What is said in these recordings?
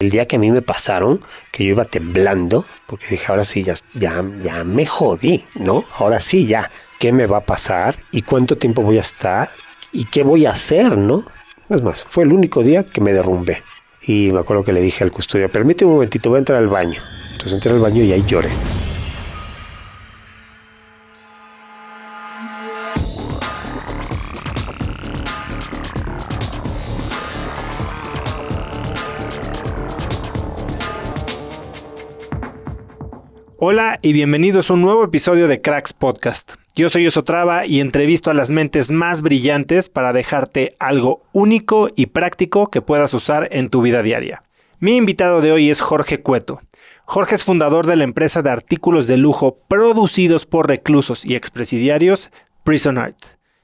El día que a mí me pasaron, que yo iba temblando, porque dije, ahora sí, ya me jodí, ¿no? Ahora sí, ya, ¿qué me va a pasar? ¿Y cuánto tiempo voy a estar? ¿Y qué voy a hacer, no? Es más, fue el único día que me derrumbé. Y me acuerdo que le dije al custodio, permíteme un momentito, voy a entrar al baño. Entonces entré al baño y ahí lloré. Hola y bienvenidos a un nuevo episodio de Cracks Podcast. Yo soy Osotrava y entrevisto a las mentes más brillantes para dejarte algo único y práctico que puedas usar en tu vida diaria. Mi invitado de hoy es Jorge Cueto. Jorge es fundador de la empresa de artículos de lujo producidos por reclusos y expresidiarios Prison Art.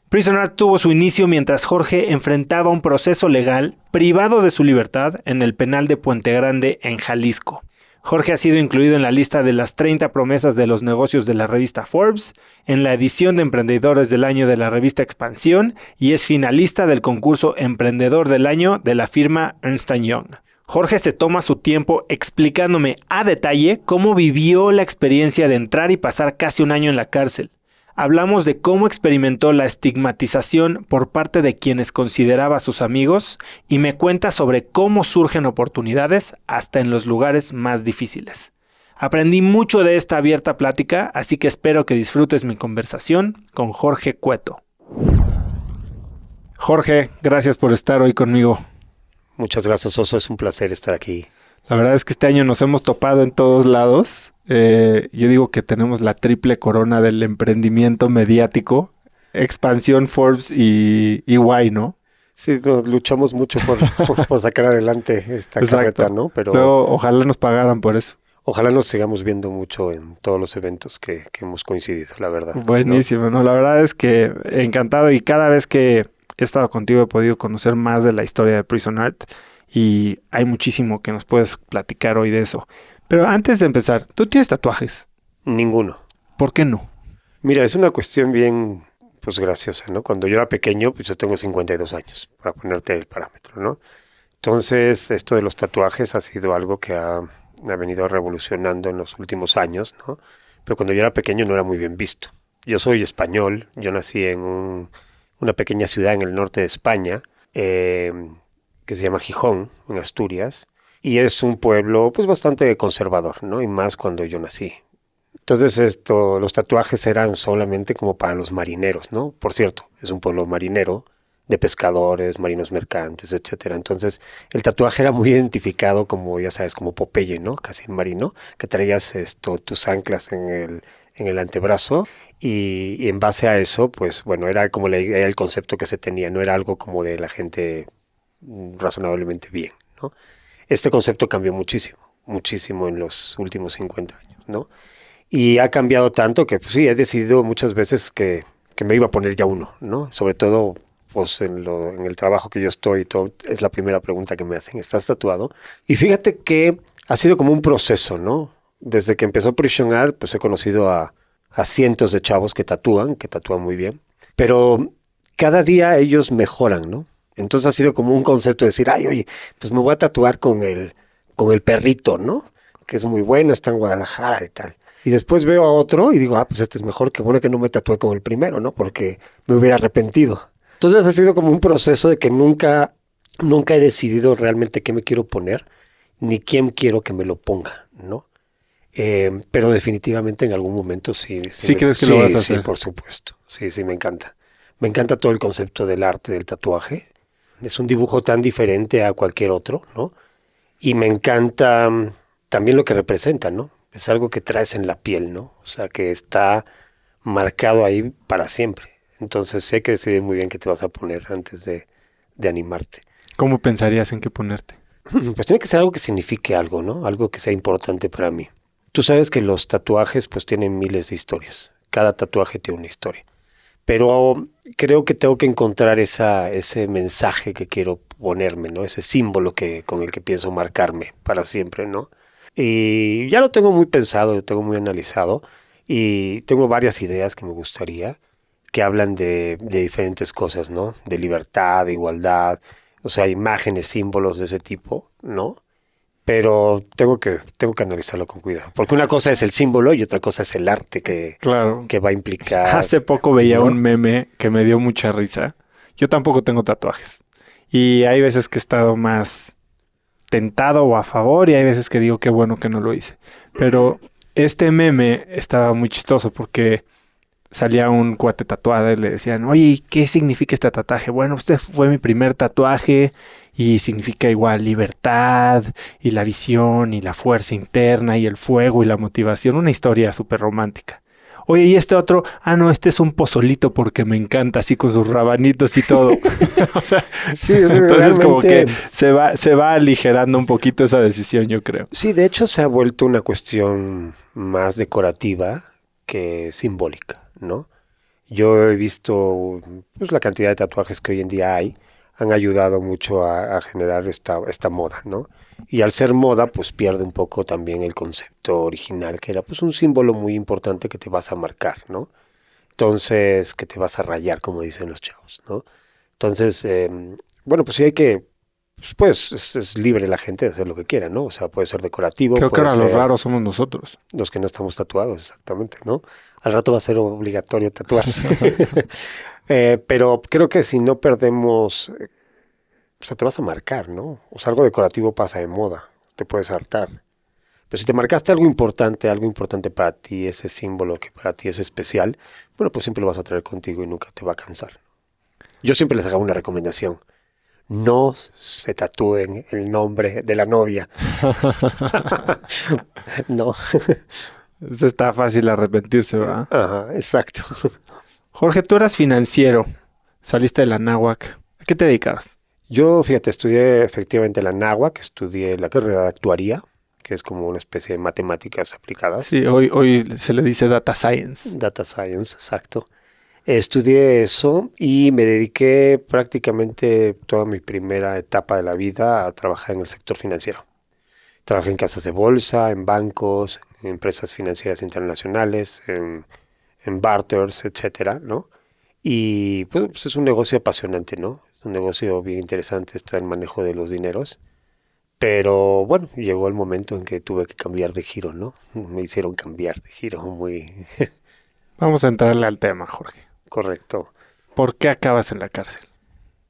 Prison Art tuvo su inicio mientras Jorge enfrentaba un proceso legal privado de su libertad en el penal de Puente Grande en Jalisco. Jorge ha sido incluido en la lista de las 30 promesas de los negocios de la revista Forbes, en la edición de Emprendedores del Año de la revista Expansión y es finalista del concurso Emprendedor del Año de la firma Ernst & Young. Jorge se toma su tiempo explicándome a detalle cómo vivió la experiencia de entrar y pasar casi un año en la cárcel. Hablamos de cómo experimentó la estigmatización por parte de quienes consideraba sus amigos y me cuenta sobre cómo surgen oportunidades hasta en los lugares más difíciles. Aprendí mucho de esta abierta plática, así que espero que disfrutes mi conversación con Jorge Cueto. Jorge, gracias por estar hoy conmigo. Muchas gracias, Oso, es un placer estar aquí. La verdad es que este año nos hemos topado en todos lados. Yo digo que tenemos la triple corona del emprendimiento mediático, Expansión, Forbes y EY, ¿no? Sí, luchamos mucho por sacar adelante esta carreta, ¿no? Pero ojalá nos pagaran por eso. Ojalá nos sigamos viendo mucho en todos los eventos que hemos coincidido, la verdad. Buenísimo, ¿no? La verdad es que encantado y cada vez que he estado contigo he podido conocer más de la historia de Prison Art y hay muchísimo que nos puedes platicar hoy de eso. Pero antes de empezar, ¿tú tienes tatuajes? Ninguno. ¿Por qué no? Mira, es una cuestión bien, pues, graciosa, ¿no? Cuando yo era pequeño, pues yo tengo 52 años, para ponerte el parámetro, ¿no? Entonces, esto de los tatuajes ha sido algo que ha venido revolucionando en los últimos años, ¿no? Pero cuando yo era pequeño no era muy bien visto. Yo soy español, yo nací en una pequeña ciudad en el norte de España, que se llama Gijón, en Asturias. Y es un pueblo pues bastante conservador, ¿no? Y más cuando yo nací. Entonces los tatuajes eran solamente como para los marineros, ¿no? Por cierto, es un pueblo marinero, de pescadores, marinos mercantes, etcétera. Entonces el tatuaje era muy identificado como, ya sabes, como Popeye, ¿no? Casi marino, que traías tus anclas en el antebrazo y en base a eso, pues bueno, era como era el concepto que se tenía, no era algo como de la gente razonablemente bien, ¿no? Este concepto cambió muchísimo en los últimos 50 años, ¿no? Y ha cambiado tanto que, pues sí, he decidido muchas veces que me iba a poner ya uno, ¿no? Sobre todo, pues en el trabajo que yo estoy, todo, es la primera pregunta que me hacen, ¿estás tatuado? Y fíjate que ha sido como un proceso, ¿no? Desde que empezó Prison Art, pues he conocido a cientos de chavos que tatúan muy bien, pero cada día ellos mejoran, ¿no? Entonces ha sido como un concepto de decir, ay, oye, pues me voy a tatuar con el perrito, ¿no? Que es muy bueno, está en Guadalajara y tal. Y después veo a otro y digo, pues este es mejor, que bueno que no me tatué con el primero, ¿no? Porque me hubiera arrepentido. Entonces ha sido como un proceso de que nunca he decidido realmente qué me quiero poner, ni quién quiero que me lo ponga, ¿no? Pero definitivamente en algún momento sí. ¿Sí crees que lo vas a hacer? Sí, por supuesto. Sí, me encanta. Me encanta todo el concepto del arte del tatuaje. Es un dibujo tan diferente a cualquier otro, ¿no? Y me encanta también lo que representa, ¿no? Es algo que traes en la piel, ¿no? O sea, que está marcado ahí para siempre. Entonces sí hay que decidir muy bien qué te vas a poner antes de animarte. ¿Cómo pensarías en qué ponerte? Pues tiene que ser algo que signifique algo, ¿no? Algo que sea importante para mí. Tú sabes que los tatuajes pues tienen miles de historias. Cada tatuaje tiene una historia. Pero creo que tengo que encontrar ese mensaje que quiero ponerme, ¿no? Ese símbolo con el que pienso marcarme para siempre, ¿no? Y ya lo tengo muy pensado, lo tengo muy analizado y tengo varias ideas que me gustaría que hablan de diferentes cosas, ¿no? De libertad, de igualdad, o sea, imágenes, símbolos de ese tipo, ¿no? pero tengo que analizarlo con cuidado, porque una cosa es el símbolo y otra cosa es el arte Claro. que va a implicar. Hace poco veía ¿no? un meme que me dio mucha risa. Yo tampoco tengo tatuajes. Y hay veces que he estado más tentado o a favor y hay veces que digo qué bueno que no lo hice. Pero este meme estaba muy chistoso porque salía un cuate tatuado y le decían, oye, ¿qué significa este tatuaje? Bueno, este fue mi primer tatuaje y significa igual libertad y la visión y la fuerza interna y el fuego y la motivación. Una historia súper romántica. Oye, y este otro, no, este es un pozolito porque me encanta, así con sus rabanitos y todo. O sea, Sí, entonces como que realmente. se va aligerando un poquito esa decisión, yo creo. Sí, de hecho se ha vuelto una cuestión más decorativa que simbólica, ¿no? Yo he visto pues, la cantidad de tatuajes que hoy en día hay, han ayudado mucho a generar esta moda, ¿no? Y al ser moda, pues pierde un poco también el concepto original, que era pues un símbolo muy importante que te vas a marcar, ¿no? Entonces, que te vas a rayar, como dicen los chavos, ¿no? Entonces, bueno, pues sí hay que, pues es libre la gente de hacer lo que quiera, ¿no? O sea, puede ser decorativo, Creo que puede ahora los ser raros somos nosotros. los que no estamos tatuados, exactamente, ¿no? Al rato va a ser obligatorio tatuarse. Pero creo que si no perdemos, o sea, te vas a marcar, ¿no? O sea, algo decorativo pasa de moda, te puedes hartar. Pero si te marcaste algo importante para ti, ese símbolo que para ti es especial, bueno, pues siempre lo vas a traer contigo y nunca te va a cansar. Yo siempre les hago una recomendación. No se tatúen el nombre de la novia. No. Eso está fácil arrepentirse, ¿verdad? Ajá, exacto. Jorge, tú eras financiero, saliste de la náhuac. ¿A qué te dedicabas? Yo, fíjate, estudié efectivamente la náhuac, estudié la carrera de actuaría, que es como una especie de matemáticas aplicadas. Sí, hoy se le dice data science. Data Science, exacto. Estudié eso y me dediqué prácticamente toda mi primera etapa de la vida a trabajar en el sector financiero. Trabajé en casas de bolsa, en bancos, en empresas financieras internacionales, en barters, etcétera, ¿no? Y pues es un negocio apasionante, ¿no? Es un negocio bien interesante, está el manejo de los dineros. Pero bueno, llegó el momento en que tuve que cambiar de giro, ¿no? Me hicieron cambiar de giro, muy Vamos a entrarle al tema, Jorge. correcto. ¿Por qué acabas en la cárcel?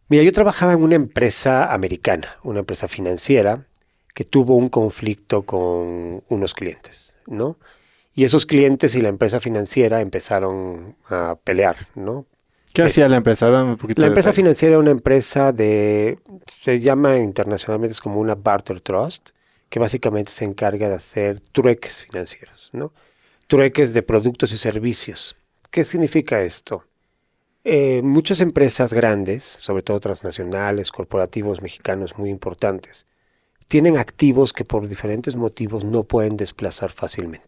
Mira, yo trabajaba en una empresa americana, una empresa financiera, que tuvo un conflicto con unos clientes, ¿no? Y esos clientes y la empresa financiera empezaron a pelear, ¿no? ¿Qué hacía la empresa? Dame un poquito La de empresa detalle. financiera era una empresa se llama internacionalmente, es como una barter trust, que básicamente se encarga de hacer trueques financieros, ¿no? Trueques de productos y servicios. ¿Qué significa esto? Muchas empresas grandes, sobre todo transnacionales, corporativos mexicanos muy importantes, tienen activos que por diferentes motivos no pueden desplazar fácilmente.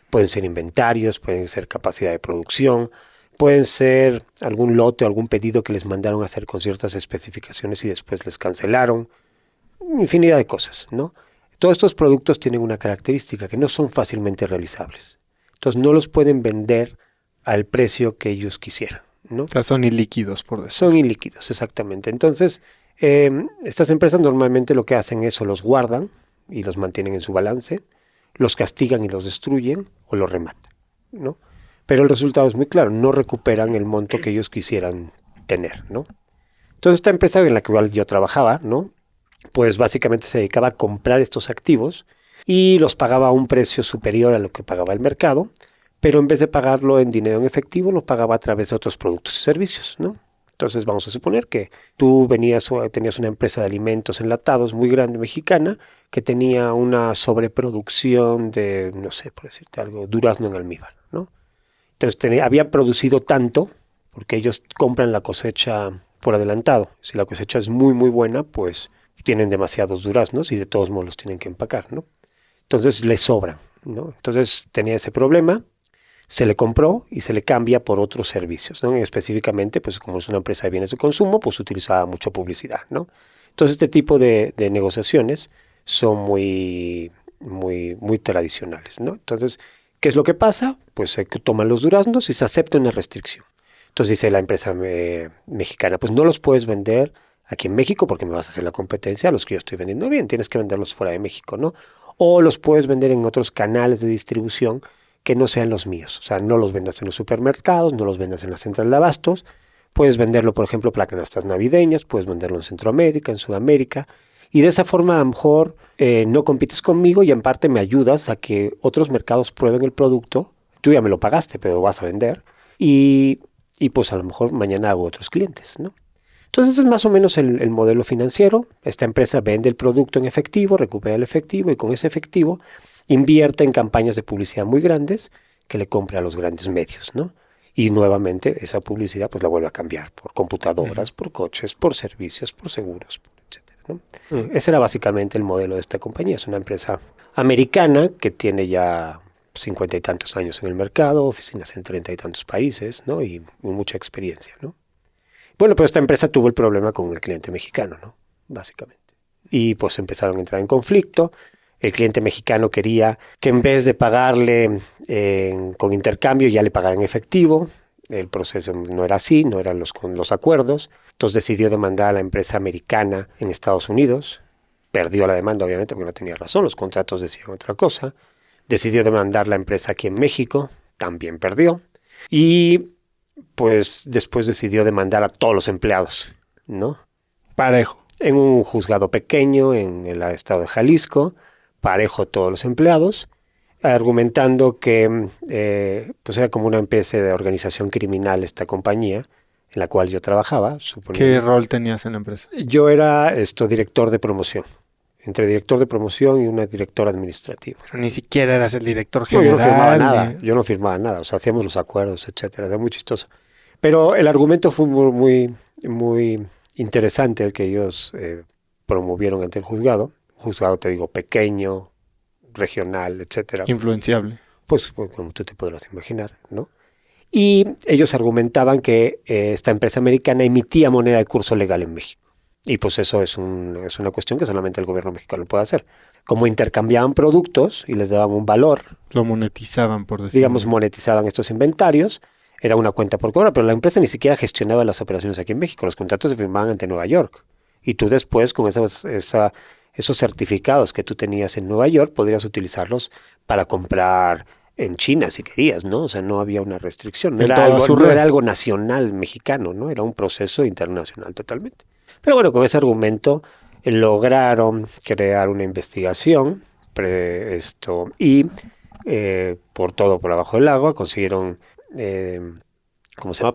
Pueden ser inventarios, pueden ser capacidad de producción, pueden ser algún lote o algún pedido que les mandaron a hacer con ciertas especificaciones y después les cancelaron. Infinidad de cosas, ¿no? Todos estos productos tienen una característica que no son fácilmente realizables. Entonces no los pueden vender al precio que ellos quisieran, ¿no? O sea, son ilíquidos, por decir. Son ilíquidos, exactamente. Entonces, estas empresas normalmente lo que hacen es o los guardan y los mantienen en su balance, los castigan y los destruyen o los rematan, ¿no? Pero el resultado es muy claro, no recuperan el monto que ellos quisieran tener, ¿no? Entonces, esta empresa en la que yo trabajaba, ¿no? Pues básicamente se dedicaba a comprar estos activos y los pagaba a un precio superior a lo que pagaba el mercado, pero en vez de pagarlo en dinero en efectivo, lo pagaba a través de otros productos y servicios, ¿no? Entonces vamos a suponer que tú tenías una empresa de alimentos enlatados muy grande mexicana que tenía una sobreproducción de, no sé, por decirte algo, durazno en almíbar, ¿no? Entonces había producido tanto, porque ellos compran la cosecha por adelantado. Si la cosecha es muy, muy buena, pues tienen demasiados duraznos y de todos modos los tienen que empacar, ¿no? Entonces les sobran, ¿no? Entonces tenía ese problema, se le compró y se le cambia por otros servicios, ¿no? Específicamente, pues como es una empresa de bienes de consumo, pues utilizaba mucha publicidad, ¿no? Entonces este tipo de negociaciones son muy, muy, muy tradicionales, ¿no? Entonces, ¿qué es lo que pasa? Pues se toman los duraznos y se acepta una restricción. Entonces dice la empresa mexicana, pues no los puedes vender aquí en México porque me vas a hacer la competencia a los que yo estoy vendiendo bien, tienes que venderlos fuera de México, ¿no? O los puedes vender en otros canales de distribución que no sean los míos. O sea, no los vendas en los supermercados, no los vendas en la central de abastos. Puedes venderlo, por ejemplo, para canastas navideñas, puedes venderlo en Centroamérica, en Sudamérica. Y de esa forma a lo mejor no compites conmigo y en parte me ayudas a que otros mercados prueben el producto. Tú ya me lo pagaste, pero lo vas a vender. Y pues a lo mejor mañana hago otros clientes, ¿no? Entonces es más o menos el modelo financiero. Esta empresa vende el producto en efectivo, recupera el efectivo y con ese efectivo invierte en campañas de publicidad muy grandes que le compra a los grandes medios, ¿no? Y nuevamente esa publicidad pues la vuelve a cambiar por computadoras, por coches, por servicios, por seguros, etcétera, ¿no? Ese era básicamente el modelo de esta compañía. Es una empresa americana que tiene ya 50 y tantos años en el mercado, oficinas en 30 y tantos países, ¿no? Y mucha experiencia, ¿no? Bueno, pero esta empresa tuvo el problema con el cliente mexicano, ¿no? Básicamente. Y pues empezaron a entrar en conflicto. El cliente mexicano quería que en vez de pagarle con intercambio ya le pagaran en efectivo. El proceso no era así, no eran los acuerdos. Entonces decidió demandar a la empresa americana en Estados Unidos. Perdió la demanda, obviamente, porque no tenía razón. Los contratos decían otra cosa. Decidió demandar la empresa aquí en México. También perdió. Y pues después decidió demandar a todos los empleados, ¿no? Parejo. En un juzgado pequeño en el estado de Jalisco, parejo a todos los empleados, argumentando que pues era como una especie de organización criminal esta compañía en la cual yo trabajaba. ¿Qué rol tenías en la empresa? Yo era director de promoción. Entre director de promoción y una directora administrativa. Ni siquiera eras el director general. No, yo no firmaba nada. Yo no firmaba nada. O sea, hacíamos los acuerdos, etcétera. Era muy chistoso. Pero el argumento fue muy interesante el que ellos promovieron ante el juzgado. Juzgado, te digo, pequeño, regional, etcétera. Influenciable. Pues como tú te podrás imaginar, ¿no? Y ellos argumentaban que esta empresa americana emitía moneda de curso legal en México. Y pues eso es una cuestión que solamente el gobierno mexicano puede hacer. Como intercambiaban productos y les daban un valor. Lo monetizaban, por decirlo. Digamos, monetizaban estos inventarios. Era una cuenta por cobrar, pero la empresa ni siquiera gestionaba las operaciones aquí en México. Los contratos se firmaban ante Nueva York. Y tú después, con esos certificados que tú tenías en Nueva York, podrías utilizarlos para comprar en China si querías, ¿no? O sea, no había una restricción. No era algo nacional mexicano, ¿no? Era un proceso internacional totalmente. Pero bueno, con ese argumento lograron crear una investigación y por abajo del agua consiguieron,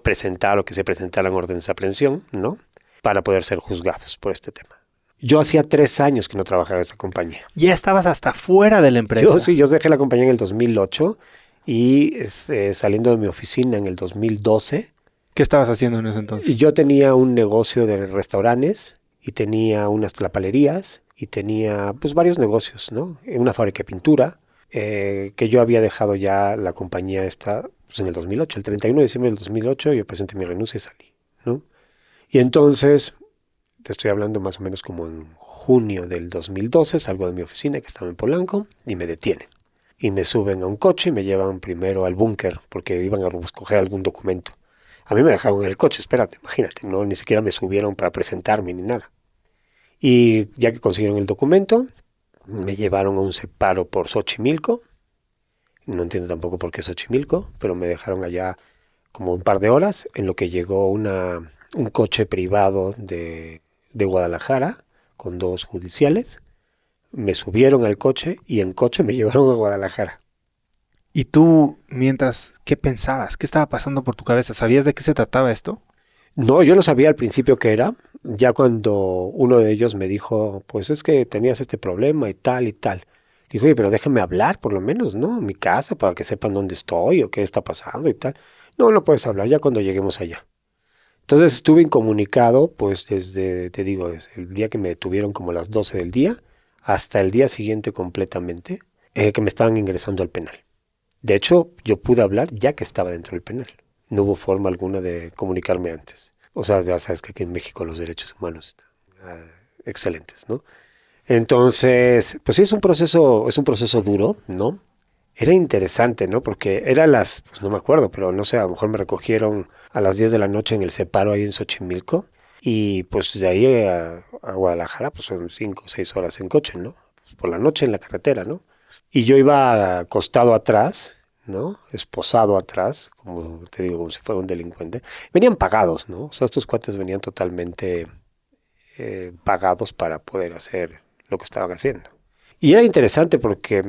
presentar lo que se presentaran órdenes de aprehensión, ¿no? Para poder ser juzgados por este tema. Yo hacía 3 años que no trabajaba en esa compañía. Ya estabas hasta fuera de la empresa. Yo dejé la compañía en el 2008 y saliendo de mi oficina en el 2012. ¿Qué estabas haciendo en ese entonces? Yo tenía un negocio de restaurantes y tenía unas tlapalerías y tenía pues varios negocios, ¿no? Una fábrica de pintura que yo había dejado ya la compañía esta pues en el 2008. El 31 de diciembre del 2008 yo presenté mi renuncia y salí, ¿no? Y entonces, te estoy hablando más o menos como en junio del 2012, salgo de mi oficina que estaba en Polanco y me detienen. Y me suben a un coche y me llevan primero al búnker porque iban a recoger algún documento. A mí me dejaron en el coche, espérate, imagínate, no ni siquiera me subieron para presentarme ni nada. Y ya que consiguieron el documento, me llevaron a un separo por Xochimilco. No entiendo tampoco por qué Xochimilco, pero me dejaron allá como un par de horas en lo que llegó un coche privado de Guadalajara con 2 judiciales. Me subieron al coche y en coche me llevaron a Guadalajara. ¿Y tú, mientras, qué pensabas? ¿Qué estaba pasando por tu cabeza? ¿Sabías de qué se trataba esto? No, yo no sabía al principio qué era. Ya cuando uno de ellos me dijo, pues es que tenías este problema y tal y tal. Dijo, oye, pero déjame hablar por lo menos, ¿no? En mi casa para que sepan dónde estoy o qué está pasando y tal. No puedes hablar ya cuando lleguemos allá. Entonces estuve incomunicado, pues desde el día que me detuvieron como a las 12 del día hasta el día siguiente completamente, que me estaban ingresando al penal. De hecho, yo pude hablar ya que estaba dentro del penal. No hubo forma alguna de comunicarme antes. O sea, ya sabes que aquí en México los derechos humanos están excelentes, ¿no? Entonces, pues sí, es un proceso duro, ¿no? Era interesante, ¿no? Porque pues no me acuerdo, pero no sé, a lo mejor me recogieron a las 10 de la noche en el separo ahí en Xochimilco Y pues de ahí a Guadalajara pues son 5 o 6 horas en coche, ¿no? Pues por la noche en la carretera, ¿no? Y yo iba acostado atrás, ¿no? Esposado atrás, como te digo, como si fuera un delincuente. Venían pagados, ¿no? O sea, estos cuates venían totalmente pagados para poder hacer lo que estaban haciendo. Y era interesante porque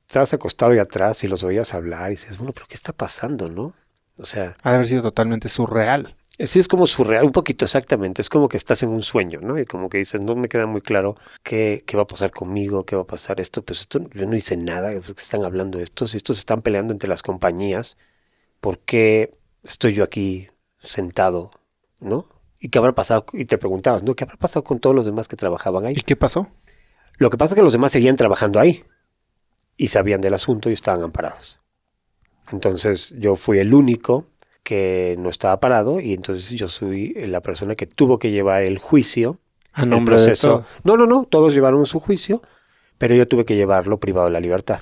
estabas acostado y atrás y los oías hablar y dices, bueno, pero ¿qué está pasando, no? O sea, Ha de haber sido totalmente surreal. sí es como surreal, un poquito exactamente, es como que estás en un sueño, ¿no? Y como que dices, no me queda muy claro qué va a pasar conmigo, qué va a pasar esto, pues esto, yo no hice nada, pues, ¿qué están hablando de estos? Si estos están peleando entre las compañías, ¿por qué estoy yo aquí sentado, ¿no? ¿Y qué habrá pasado? Y te preguntabas, ¿no? ¿Qué habrá pasado con todos los demás que trabajaban ahí? ¿Y qué pasó? Lo que pasa es que los demás seguían trabajando ahí y sabían del asunto y estaban amparados. Entonces yo fui el único que no estaba parado y entonces yo soy la persona que tuvo que llevar el juicio, A el nombre de proceso. todo. No, todos llevaron su juicio, pero yo tuve que llevarlo privado de la libertad.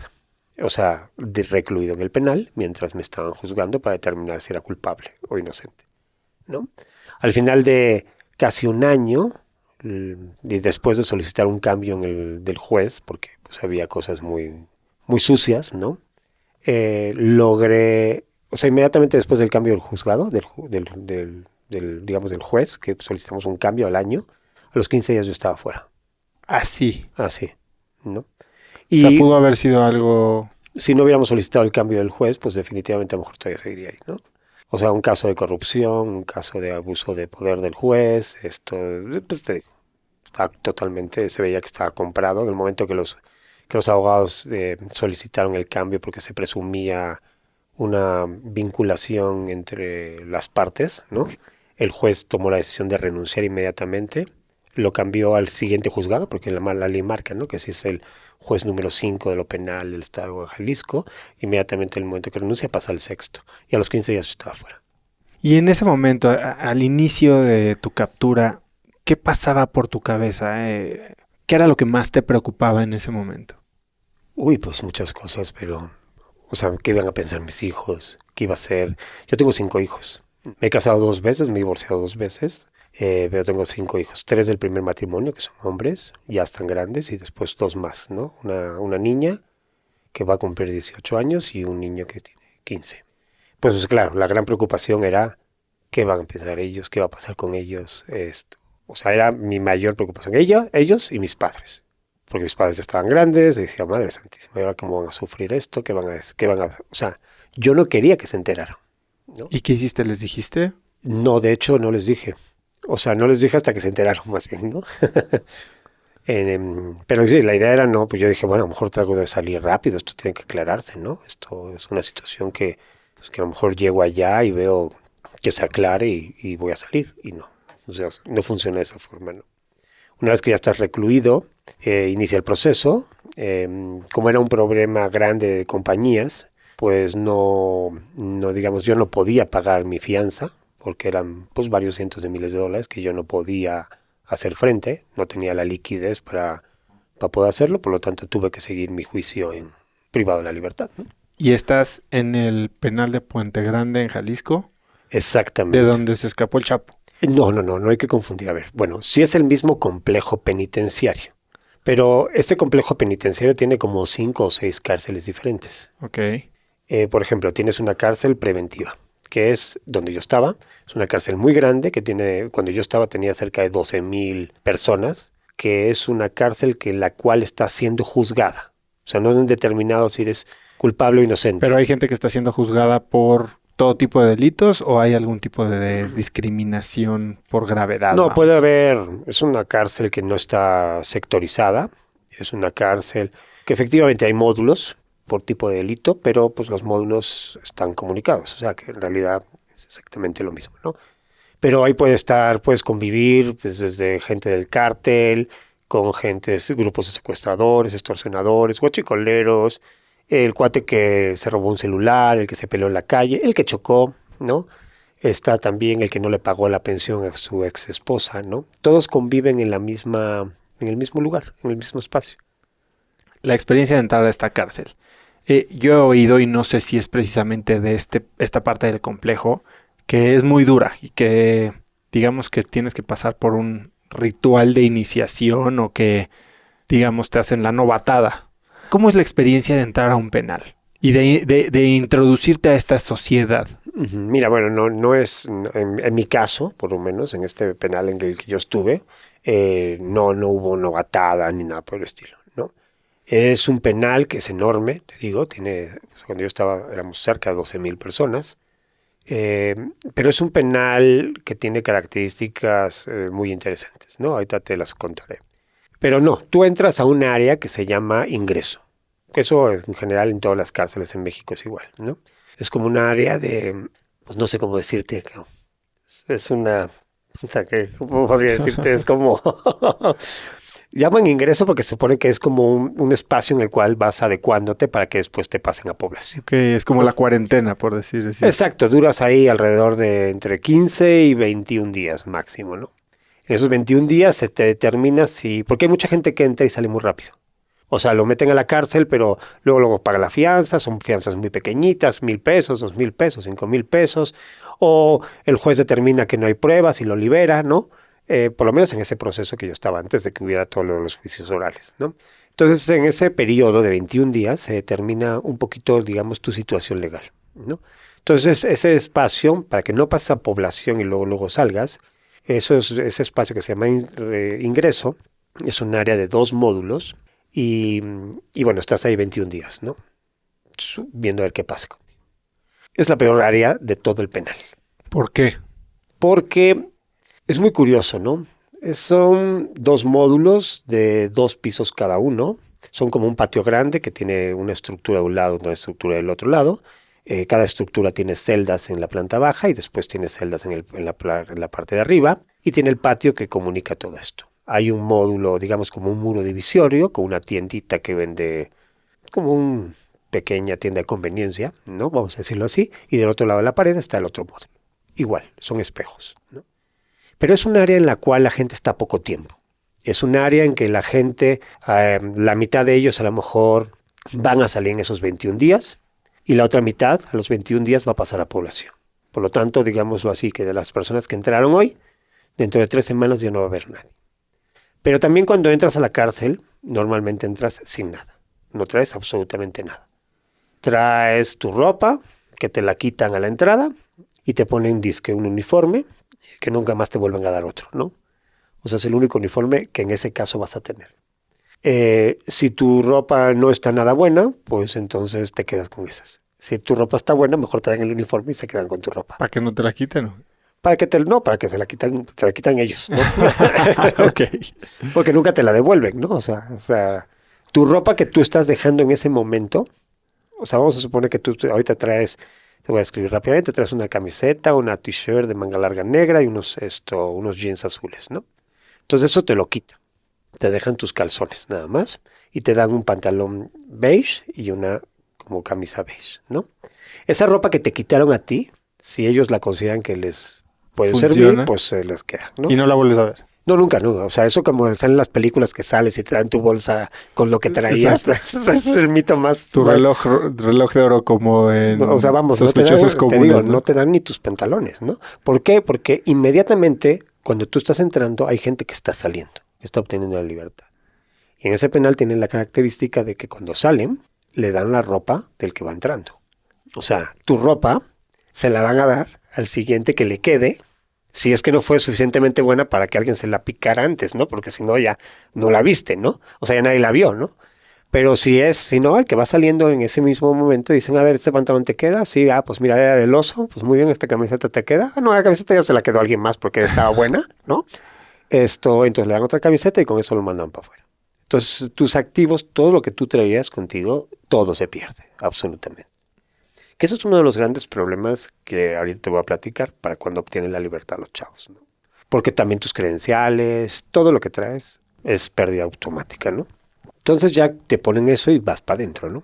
O sea, recluido en el penal mientras me estaban juzgando para determinar si era culpable o inocente, ¿no? Al final de casi un año, y después de solicitar un cambio del juez, porque pues había cosas muy sucias, ¿no? Logré, o sea, inmediatamente después del cambio del juzgado, digamos, del juez, que solicitamos un cambio al año, a los 15 días yo estaba fuera. Así. Así, ¿no? O Y sea, pudo haber sido algo... si no hubiéramos solicitado el cambio del juez, pues definitivamente a lo mejor todavía seguiría ahí, ¿no? O sea, un caso de corrupción, un caso de abuso de poder del juez, esto, pues te digo, está totalmente, se veía que estaba comprado en el momento que los abogados solicitaron el cambio porque se presumía una vinculación entre las partes, ¿no? El juez tomó la decisión de renunciar inmediatamente, lo cambió al siguiente juzgado, porque la ley marca, ¿no? Que si es el juez número 5 de lo penal del Estado de Jalisco, inmediatamente en el momento que renuncia pasa al sexto. Y a los 15 días yo estaba fuera. Y en ese momento, al inicio de tu captura, ¿qué pasaba por tu cabeza? ¿Qué era lo que más te preocupaba en ese momento? Uy, pues muchas cosas, pero, o sea, ¿qué iban a pensar mis hijos? ¿Qué iba a ser? Yo tengo 5 hijos. Me he casado 2 veces, me he divorciado 2 veces, pero tengo 5 hijos. 3 del primer matrimonio, que son hombres, ya están grandes, y después 2 más, ¿no? Una niña que va a cumplir 18 años y un niño que tiene 15. Pues claro, la gran preocupación era qué van a pensar ellos, qué va a pasar con ellos, esto. O sea, era mi mayor preocupación. Ellos y mis padres. Porque mis padres ya estaban grandes, y decía, madre santísima, ¿y ahora cómo van a sufrir esto? O sea, yo no quería que se enteraran, ¿no? ¿Y qué hiciste? ¿Les dijiste? No, de hecho, no les dije. O sea, no les dije hasta que se enteraron, más bien, ¿no? Pero sí, la idea era, no, pues yo dije, bueno, a lo mejor trago de salir rápido, esto tiene que aclararse, ¿no? Esto es una situación pues, que a lo mejor llego allá y veo que se aclare y voy a salir. Y no, o sea, no funciona de esa forma, ¿no? Una vez que ya estás recluido, inicia el proceso. Como era un problema grande de compañías, pues digamos, yo no podía pagar mi fianza, porque eran pues varios cientos de miles de dólares que yo no podía hacer frente, no tenía la liquidez para poder hacerlo, por lo tanto tuve que seguir mi juicio en privado de la libertad, ¿no? ¿Y estás en el penal de Puente Grande, en Jalisco? Exactamente. De donde se escapó el Chapo. No hay que confundir. A ver, bueno, sí es el mismo complejo penitenciario, pero este complejo penitenciario tiene como 5 o 6 cárceles diferentes. Ok. Por ejemplo, tienes una cárcel preventiva, que es donde yo estaba. Es una cárcel muy grande que cuando yo estaba tenía cerca de 12,000 personas, que es una cárcel la cual está siendo juzgada. O sea, no han determinado si eres culpable o inocente. Pero hay gente que está siendo juzgada por todo tipo de delitos o hay algún tipo de discriminación por gravedad. No, vamos? puede haber, es una cárcel que no está sectorizada, es una cárcel que efectivamente hay módulos por tipo de delito, pero pues los módulos están comunicados, o sea que en realidad es exactamente lo mismo, ¿no? Pero ahí puedes convivir pues, desde gente del cártel, con grupos de secuestradores, extorsionadores, guachicoleros, el cuate que se robó un celular, el que se peleó en la calle, el que chocó, ¿no? Está también el que no le pagó la pensión a su ex esposa, ¿no? Todos conviven en el mismo lugar, en el mismo espacio. La experiencia de entrar a esta cárcel. Yo he oído, y no sé si es precisamente de esta parte del complejo, que es muy dura y que digamos que tienes que pasar por un ritual de iniciación o que, digamos, te hacen la novatada. ¿Cómo es la experiencia de entrar a un penal y de introducirte a esta sociedad? Mira, bueno, no es, en mi caso, por lo menos, en este penal en el que yo estuve, no hubo novatada ni nada por el estilo, ¿no? Es un penal que es enorme, te digo, cuando yo estaba, éramos cerca de 12,000 personas, pero es un penal que tiene características muy interesantes, ¿no? Ahorita te las contaré. Pero no, tú entras a un área que se llama ingreso. Eso en general en todas las cárceles en México es igual, ¿no? Es como un área de, pues no sé cómo decirte, es una, o sea, ¿cómo podría decirte? Es como, llaman ingreso porque se supone que es como un espacio en el cual vas adecuándote para que después te pasen a población. Que es como la cuarentena, por decir así. Exacto, duras ahí alrededor de entre 15 y 21 días máximo, ¿no? En esos 21 días se te determina si, porque hay mucha gente que entra y sale muy rápido. O sea, lo meten a la cárcel, pero luego paga la fianza, son fianzas muy pequeñitas, 1,000 pesos, 2,000 pesos, 5,000 pesos, o el juez determina que no hay pruebas y lo libera, ¿no? Por lo menos en ese proceso que yo estaba antes de que hubiera todos los juicios orales, ¿no? Entonces, en ese periodo de 21 días se determina un poquito, digamos, tu situación legal, ¿no? Entonces, ese espacio, para que no pases a población y luego salgas, ese espacio que se llama ingreso, es un área de 2 módulos, y bueno, estás ahí 21 días, ¿no? Viendo a ver qué pasa contigo. Es la peor área de todo el penal. ¿Por qué? Porque es muy curioso, ¿no? Son 2 módulos de 2 pisos cada uno. Son como un patio grande que tiene una estructura de un lado, una estructura del otro lado. Cada estructura tiene celdas en la planta baja y después tiene celdas en la parte de arriba. Y tiene el patio que comunica todo esto. Hay un módulo, digamos, como un muro divisorio con una tiendita que vende como una pequeña tienda de conveniencia, ¿no? Vamos a decirlo así. Y del otro lado de la pared está el otro módulo. Igual, son espejos, ¿no? Pero es un área en la cual la gente está poco tiempo. Es un área en que la gente, la mitad de ellos a lo mejor van a salir en esos 21 días y la otra mitad, a los 21 días, va a pasar a población. Por lo tanto, digámoslo así, que de las personas que entraron hoy, dentro de 3 semanas ya no va a haber nadie. Pero también cuando entras a la cárcel, normalmente entras sin nada. No traes absolutamente nada. Traes tu ropa, que te la quitan a la entrada, y te ponen un uniforme, que nunca más te vuelven a dar otro, ¿no? O sea, es el único uniforme que en ese caso vas a tener. Si tu ropa no está nada buena, pues entonces te quedas con esas. Si tu ropa está buena, mejor te dan el uniforme y se quedan con tu ropa. ¿Para que no te la quiten? Para que se la quitan ellos, ¿no? Ok. Porque nunca te la devuelven, ¿no? O sea, tu ropa que tú estás dejando en ese momento, o sea, vamos a suponer que tú ahorita traes, te voy a escribir rápidamente, traes una camiseta, una t-shirt de manga larga negra y unos jeans azules, ¿no? Entonces eso te lo quita. Te dejan tus calzones nada más y te dan un pantalón beige y una como camisa beige, ¿no? Esa ropa que te quitaron a ti, si ellos la consideran que les puede servir, pues se les queda, ¿no? Y no la vuelves a ver. No, nunca. O sea, eso como salen en las películas que sales y te dan tu bolsa con lo que traías. Ese es el mito más... Tu reloj de oro como en o sea, vamos, Sospechosos Comunes. Te digo, ¿no? Te dan ni tus pantalones, ¿no? ¿Por qué? Porque inmediatamente cuando tú estás entrando hay gente que está saliendo, está obteniendo la libertad. Y en ese penal tienen la característica de que cuando salen le dan la ropa del que va entrando. O sea, tu ropa se la van a dar al siguiente que le quede, si es que no fue suficientemente buena para que alguien se la picara antes, ¿no? Porque si no, ya no la viste, ¿no? O sea, ya nadie la vio, ¿no? Pero si no, el que va saliendo en ese mismo momento, dicen, a ver, ¿este pantalón te queda? Sí, pues mira, era del oso, pues muy bien, esta camiseta te queda. Ah, no, la camiseta ya se la quedó a alguien más porque estaba buena, ¿no? Entonces le dan otra camiseta y con eso lo mandan para afuera. Entonces, tus activos, todo lo que tú traías contigo, todo se pierde, absolutamente. Que eso es uno de los grandes problemas que ahorita te voy a platicar para cuando obtienen la libertad los chavos, ¿no? Porque también tus credenciales, todo lo que traes es pérdida automática, ¿no? Entonces ya te ponen eso y vas para adentro, ¿no?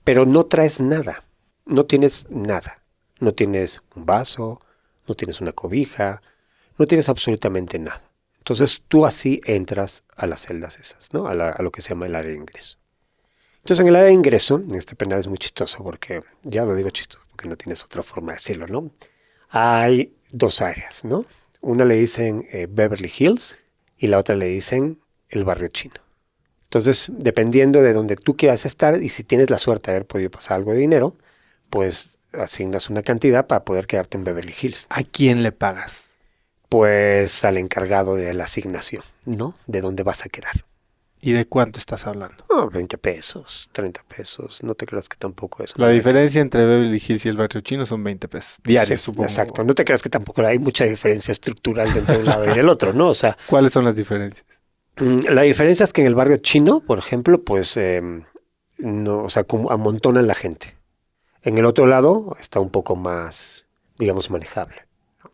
Pero no traes nada, no tienes nada. No tienes un vaso, no tienes una cobija, no tienes absolutamente nada. Entonces tú así entras a las celdas esas, ¿no? A lo que se llama el área de ingreso. Entonces, en el área de ingreso, en este penal es muy chistoso porque, ya lo digo chistoso porque no tienes otra forma de decirlo, ¿no? Hay 2 áreas, ¿no? Una le dicen Beverly Hills y la otra le dicen el barrio chino. Entonces, dependiendo de donde tú quieras estar y si tienes la suerte de haber podido pasar algo de dinero, pues asignas una cantidad para poder quedarte en Beverly Hills. ¿A quién le pagas? Pues al encargado de la asignación, ¿no? De dónde vas a quedar. ¿Y de cuánto estás hablando? 20 pesos, 30 pesos. No te creas que tampoco es. La diferencia entre Beverly Hills y el barrio chino son 20 pesos. Diarios, Sí, supongo. exacto. No te creas que tampoco hay mucha diferencia estructural dentro de un lado y del otro, ¿no? O sea, ¿Cuáles son las diferencias? la diferencia es que en el barrio chino, por ejemplo, pues no, o sea, como amontonan la gente. En el otro lado está un poco más, digamos, manejable.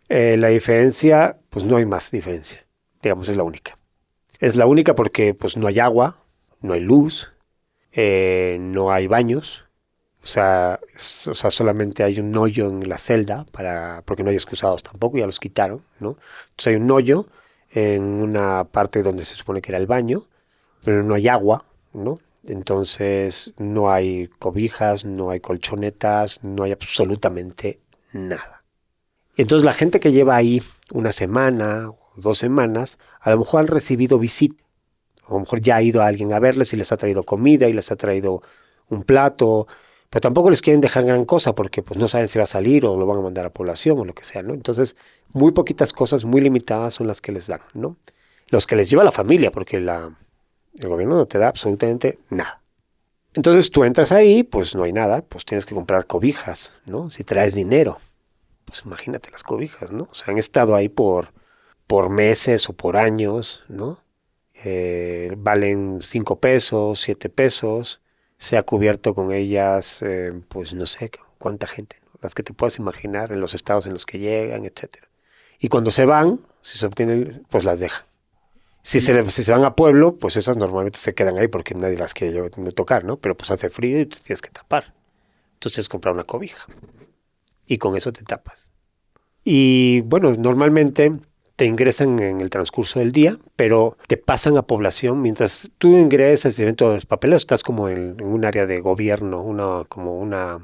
La diferencia, pues no hay más diferencia. Digamos, es la única. Es la única porque pues no hay agua, no hay luz, no hay baños. O sea, solamente hay un hoyo en la celda porque no hay excusados tampoco, ya los quitaron, ¿no? Entonces hay un hoyo en una parte donde se supone que era el baño, pero no hay agua, ¿no? Entonces no hay cobijas, no hay colchonetas, no hay absolutamente nada. Entonces la gente que lleva ahí una semana o 2 semanas, a lo mejor han recibido visita, a lo mejor ya ha ido a alguien a verles y les ha traído comida y les ha traído un plato, pero tampoco les quieren dejar gran cosa porque pues no saben si va a salir o lo van a mandar a población o lo que sea, ¿no? Entonces, muy poquitas cosas, muy limitadas son las que les dan, ¿no? Los que les lleva la familia, porque el gobierno no te da absolutamente nada. Entonces tú entras ahí, pues no hay nada, pues tienes que comprar cobijas, ¿no? Si traes dinero, pues imagínate las cobijas, ¿no? O sea, han estado ahí por meses o por años, ¿no? Valen 5 pesos, 7 pesos, se ha cubierto con ellas, pues no sé cuánta gente, ¿no? Las que te puedas imaginar en los estados en los que llegan, etcétera. Y cuando se van, si se obtienen, pues las dejan. Si se van a pueblo, pues esas normalmente se quedan ahí porque nadie las quiere tocar, ¿no? Pero pues hace frío y te tienes que tapar. Entonces tienes que comprar una cobija. Y con eso te tapas. Y bueno, normalmente te ingresan en el transcurso del día, pero te pasan a población. Mientras tú ingresas y dentro de los papeles, estás como en un área de gobierno, como una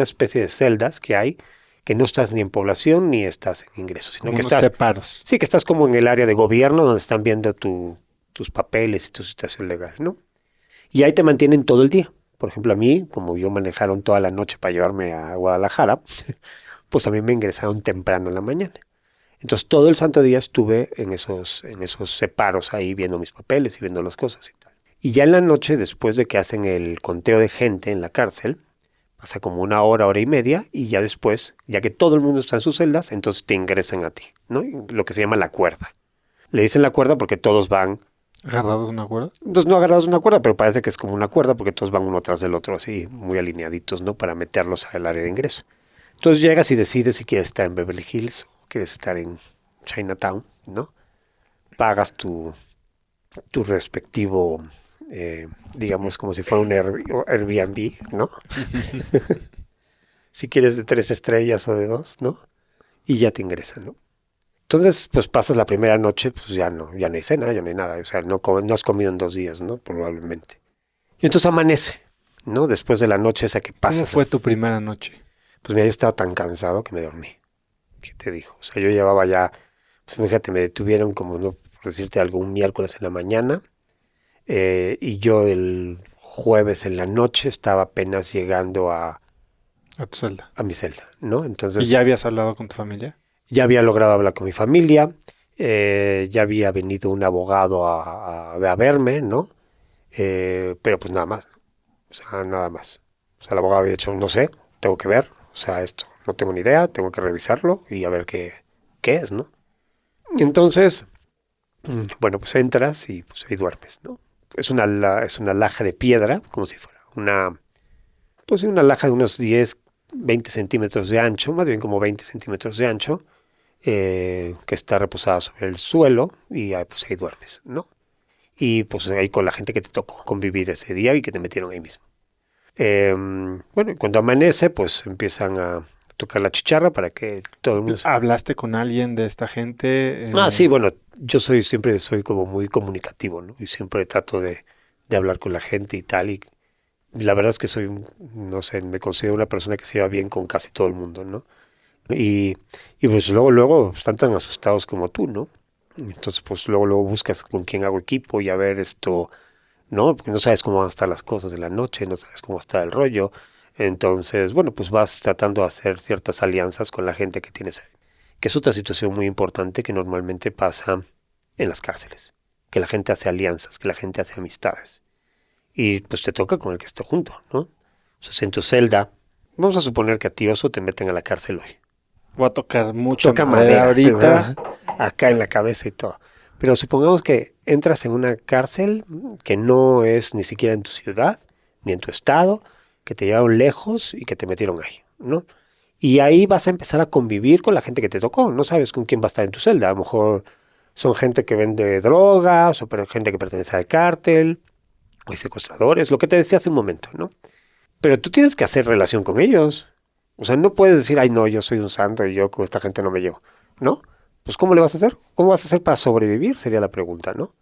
especie de celdas que hay, que no estás ni en población ni estás en ingresos, sino Como que unos estás, separos. sí, que estás como en el área de gobierno donde están viendo tus papeles y tu situación legal, ¿no? Y ahí te mantienen todo el día. Por ejemplo, a mí, como yo manejaron toda la noche para llevarme a Guadalajara, pues a mí me ingresaron temprano en la mañana. Entonces todo el santo día estuve en esos separos ahí viendo mis papeles y viendo las cosas y tal. Y ya en la noche, después de que hacen el conteo de gente en la cárcel, pasa como 1 hora, 1 hora y media, y ya después, ya que todo el mundo está en sus celdas, entonces te ingresan a ti, ¿no? Lo que se llama la cuerda. Le dicen la cuerda porque todos van... ¿Agarrados de una cuerda? Entonces no agarrados de una cuerda, pero parece que es como una cuerda porque todos van uno atrás del otro así, muy alineaditos, ¿no? Para meterlos al área de ingreso. Entonces llegas y decides si quieres estar en Beverly Hills o quieres estar en Chinatown, ¿no? Pagas tu respectivo, digamos, como si fuera un Airbnb, ¿no? Si quieres de 3 estrellas o de 2, ¿no? Y ya te ingresan, ¿no? Entonces, pues pasas la primera noche, pues ya no hay cena, ya no hay nada. O sea, no has comido en 2 días, ¿no? Probablemente. Y entonces amanece, ¿no? Después de la noche esa que pasas. ¿Cómo fue tu primera noche? Pues mira, yo estaba tan cansado que me dormí. ¿Qué te digo? O sea, yo llevaba ya, pues fíjate, me detuvieron como, no por decirte algo, un miércoles en la mañana. Y yo el jueves en la noche estaba apenas llegando a tu celda. A mi celda, ¿no? Entonces... ¿Y ya habías hablado con tu familia? Ya había logrado hablar con mi familia, ya había venido un abogado a verme, ¿no? Pero pues nada más, o sea, nada más. O sea, el abogado había dicho, no sé, tengo que ver, o sea, esto, no tengo ni idea, tengo que revisarlo y a ver qué es, ¿no? Entonces, bueno, pues entras y pues ahí duermes, ¿no? Es una laja de piedra, como si fuera una laja de unos 10, 20 centímetros de ancho, más bien como 20 centímetros de ancho, que está reposada sobre el suelo y pues ahí duermes, ¿no? Y pues ahí con la gente que te tocó convivir ese día y que te metieron ahí mismo. Bueno, y cuando amanece, pues empiezan a tocar la chicharra para que todo el mundo... ¿Hablaste con alguien de esta gente? Sí, bueno, yo siempre soy como muy comunicativo, ¿no? Y siempre trato de hablar con la gente y tal, y la verdad es que soy, no sé, me considero una persona que se lleva bien con casi todo el mundo, ¿no? Y, y pues luego están tan asustados como tú, ¿no? Entonces pues luego buscas con quién hago equipo y a ver esto, ¿no? Porque no sabes cómo van a estar las cosas de la noche, no sabes cómo está el rollo. Entonces, bueno, pues vas tratando de hacer ciertas alianzas con la gente que tienes ahí, que es otra situación muy importante que normalmente pasa en las cárceles, que la gente hace alianzas, que la gente hace amistades. Y pues te toca con el que esté junto, ¿no? O sea, si en tu celda, vamos a suponer que a ti Oso te meten a la cárcel hoy. Voy a tocar mucha Toca madera madera, ¿sí, ahorita. verdad? Acá en la cabeza y todo. Pero supongamos que entras en una cárcel que no es ni siquiera en tu ciudad, ni en tu estado, que te llevaron lejos y que te metieron ahí, ¿no? Y ahí vas a empezar a convivir con la gente que te tocó. No sabes con quién va a estar en tu celda. A lo mejor son gente que vende drogas, o gente que pertenece al cártel, o hay secuestradores, lo que te decía hace un momento, ¿no? Pero tú tienes que hacer relación con ellos. O sea, no puedes decir, ay, no, yo soy un santo y yo con esta gente no me llevo. ¿No? Pues, ¿cómo le vas a hacer? ¿Cómo vas a hacer para sobrevivir? Sería la pregunta, ¿no?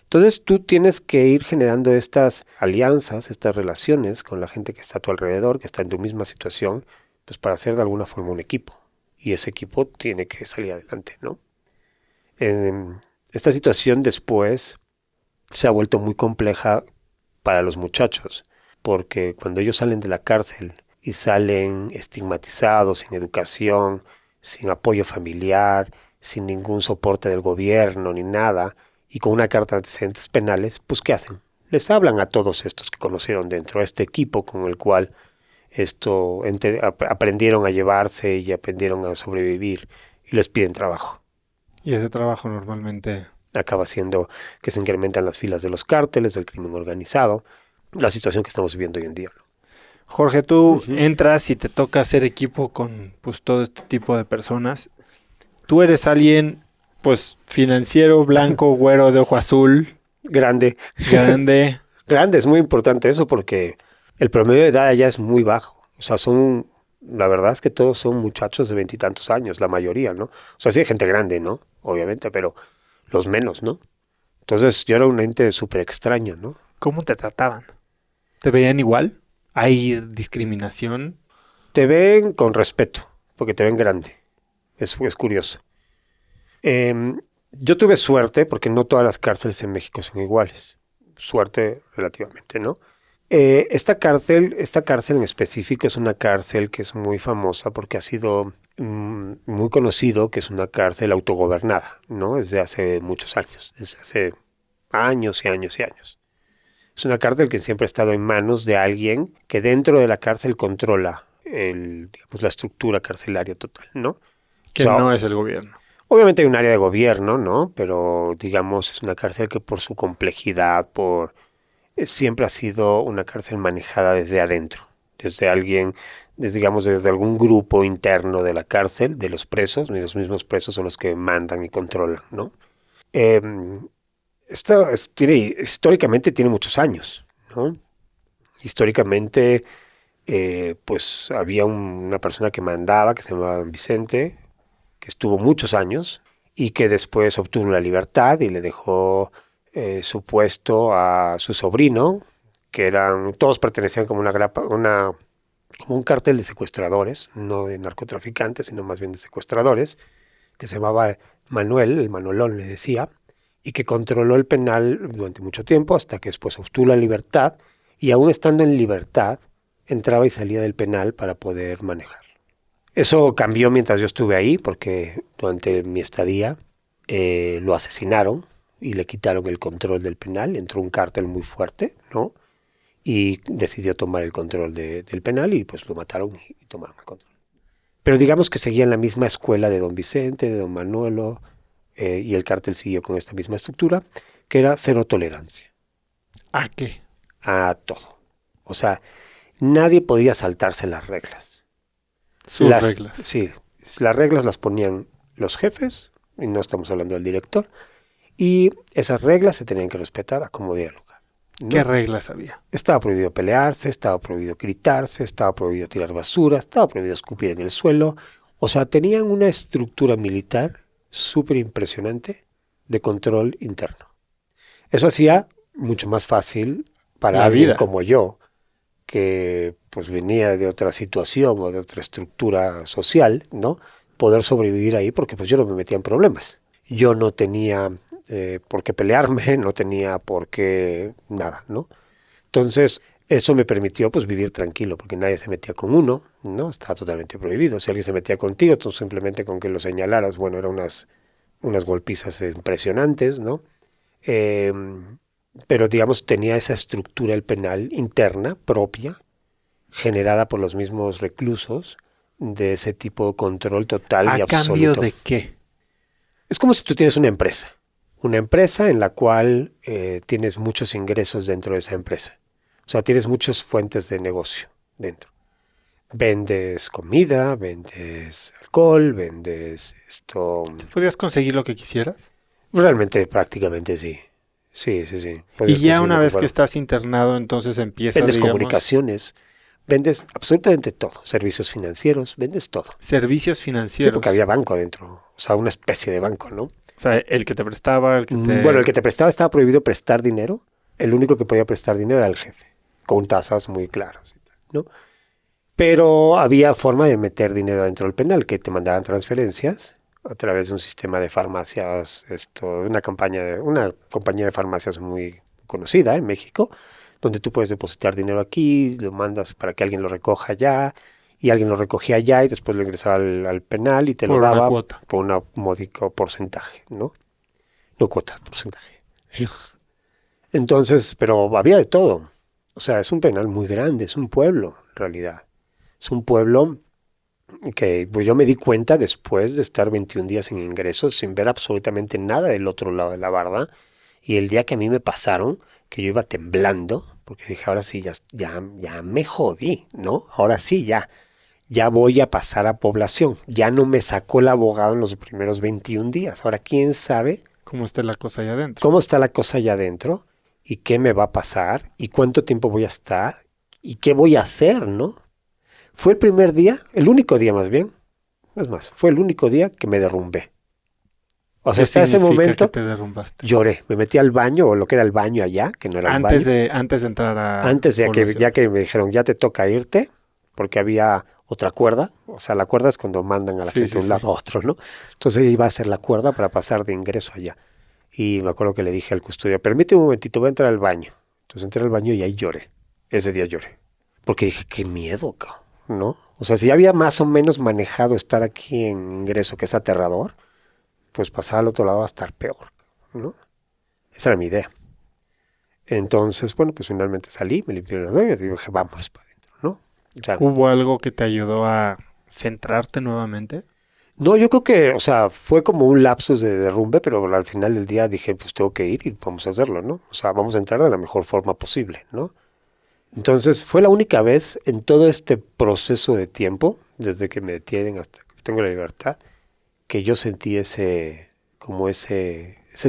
Entonces, tú tienes que ir generando estas alianzas, estas relaciones con la gente que está a tu alrededor, que está en tu misma situación, pues para hacer de alguna forma un equipo. Y ese equipo tiene que salir adelante, ¿no? Esta situación después se ha vuelto muy compleja para los muchachos, porque cuando ellos salen de la cárcel y salen estigmatizados, sin educación, sin apoyo familiar, sin ningún soporte del gobierno ni nada, y con una carta de antecedentes penales, pues ¿qué hacen? Les hablan a todos estos que conocieron dentro, a este equipo con el cual aprendieron a llevarse y aprendieron a sobrevivir, y les piden trabajo. Y ese trabajo normalmente Acaba siendo que se incrementan las filas de los cárteles, del crimen organizado, la situación que estamos viviendo hoy en día. Jorge, tú entras y te toca hacer equipo con pues todo este tipo de personas. Tú eres alguien, pues, financiero, blanco, güero, de ojo azul. Grande. Grande. Grande, es muy importante eso porque el promedio de edad allá es muy bajo. O sea, la verdad es que todos son muchachos de 20 y tantos años, la mayoría, ¿no? O sea, sí hay gente grande, ¿no? Obviamente, pero los menos, ¿no? Entonces yo era un ente súper extraño, ¿no? ¿Cómo te trataban? ¿Te veían igual? ¿Hay discriminación? Te ven con respeto, porque te ven grande. Es curioso. Yo tuve suerte, porque no todas las cárceles en México son iguales. Suerte relativamente, ¿no? Esta cárcel en específico es una cárcel que es muy famosa porque ha sido muy conocido que es una cárcel autogobernada, ¿no? Desde hace muchos años, desde hace años y años y años. Es una cárcel que siempre ha estado en manos de alguien que dentro de la cárcel controla digamos, la estructura carcelaria total, ¿no? Que no es el gobierno. Obviamente hay un área de gobierno, ¿no? Pero digamos es una cárcel que por su complejidad, siempre ha sido una cárcel manejada desde adentro, desde alguien, digamos, desde algún grupo interno de la cárcel, de los presos, y los mismos presos son los que mandan y controlan, ¿no? Históricamente tiene muchos años, ¿no? Históricamente, pues había una persona que mandaba, que se llamaba Don Vicente, que estuvo muchos años y que después obtuvo la libertad y le dejó su puesto a su sobrino, que todos pertenecían como como un cártel de secuestradores, no de narcotraficantes, sino más bien de secuestradores, que se llamaba Manuel, el Manolón le decía, y que controló el penal durante mucho tiempo hasta que después obtuvo la libertad y aún estando en libertad entraba y salía del penal para poder manejarlo. Eso cambió mientras yo estuve ahí porque durante mi estadía lo asesinaron y le quitaron el control del penal, entró un cártel muy fuerte, ¿no? Y decidió tomar el control del penal y pues lo mataron y tomaron el control. Pero digamos que seguían la misma escuela de Don Vicente, de Don Manuelo, y el cártel siguió con esta misma estructura, que era cero tolerancia. ¿A qué? A todo. O sea, nadie podía saltarse las reglas. Sus reglas. Sí, las reglas las ponían los jefes, y no estamos hablando del director, y esas reglas se tenían que respetar a como diera lugar, ¿no? ¿Qué reglas había? Estaba prohibido pelearse, estaba prohibido gritarse, estaba prohibido tirar basura, estaba prohibido escupir en el suelo. O sea, tenían una estructura militar súper impresionante de control interno. Eso hacía mucho más fácil para alguien como yo, que pues venía de otra situación o de otra estructura social, ¿no? Poder sobrevivir ahí porque pues yo no me metía en problemas. Yo no tenía por qué pelearme, no tenía por qué nada, ¿no? Entonces, eso me permitió pues vivir tranquilo, porque nadie se metía con uno, ¿no? Estaba totalmente prohibido. Si alguien se metía contigo, tú simplemente con que lo señalaras, bueno, eran unas golpizas impresionantes, ¿no? Pero digamos, tenía esa estructura el penal interna, propia, generada por los mismos reclusos, de ese tipo de control total y ¿A absoluto. cambio de qué? Es como si tú tienes una empresa en la cual tienes muchos ingresos dentro de esa empresa. O sea, tienes muchas fuentes de negocio dentro. Vendes comida, vendes alcohol, vendes esto. ¿Podrías conseguir lo que quisieras? Realmente, prácticamente sí. Sí. Y Puedes ya conseguir una lo vez que fuera. estás internado, entonces empiezas, Vendes digamos, comunicaciones, vendes absolutamente todo. Servicios financieros, vendes todo. servicios Sí, financieros. porque había banco adentro. O sea, una especie de banco, ¿no? O sea, el que te prestaba, el que te... Bueno, el que te prestaba estaba prohibido prestar dinero. El único que podía prestar dinero era el jefe, con tasas muy claras, ¿no? Pero había forma de meter dinero dentro del penal, que te mandaban transferencias a través de un sistema de farmacias, una compañía de farmacias muy conocida en México, donde tú puedes depositar dinero aquí, lo mandas para que alguien lo recoja allá, y alguien lo recogía allá y después lo ingresaba al penal y te Por lo una daba cuota. por un módico porcentaje, ¿no? No cuota, porcentaje. Entonces, pero había de todo. O sea, es un penal muy grande, es un pueblo, en realidad. Es un pueblo que pues, yo me di cuenta después de estar 21 días sin ingresos, sin ver absolutamente nada del otro lado de la barda. Y el día que a mí me pasaron, que yo iba temblando, porque dije, ahora sí, ya me jodí, ¿no? Ahora sí, ya voy a pasar a población. Ya no me sacó el abogado en los primeros 21 días. Ahora, ¿quién sabe ¿Cómo está la cosa allá adentro? cómo está la cosa allá adentro? ¿Y qué me va a pasar? ¿Y cuánto tiempo voy a estar? ¿Y qué voy a hacer, no? Fue el primer día, el único día más bien, es más, fue el único día que me derrumbé. O sea, ¿Qué hasta ese significa momento que te derrumbaste? lloré, me metí al baño, o lo que era el baño allá, que no era un baño. Antes de entrar a Antes de población. ya que me dijeron, ya te toca irte, porque había otra cuerda, o sea, la cuerda es cuando mandan a la gente de un lado a otro, ¿no? Entonces iba a hacer la cuerda para pasar de ingreso allá. Y me acuerdo que le dije al custodio, permíteme un momentito, voy a entrar al baño. Entonces entré al baño y ahí lloré. Ese día lloré. Porque dije, qué miedo, cabrón, ¿no? O sea, si había más o menos manejado estar aquí en ingreso, que es aterrador, pues pasar al otro lado va a estar peor, ¿no? Esa era mi idea. Entonces, bueno, pues finalmente salí, me limpié las uñas y dije, vámonos para adentro, ¿no? O sea, ¿Hubo algo que te ayudó a centrarte nuevamente? no, yo creo que, o sea, fue como un lapsus de derrumbe, pero al final del día dije, pues tengo que ir y vamos a hacerlo, ¿no? O sea, vamos a entrar de la mejor forma posible, ¿no? Entonces, fue la única vez en todo este proceso de tiempo, desde que me detienen hasta que tengo la libertad, que yo sentí ese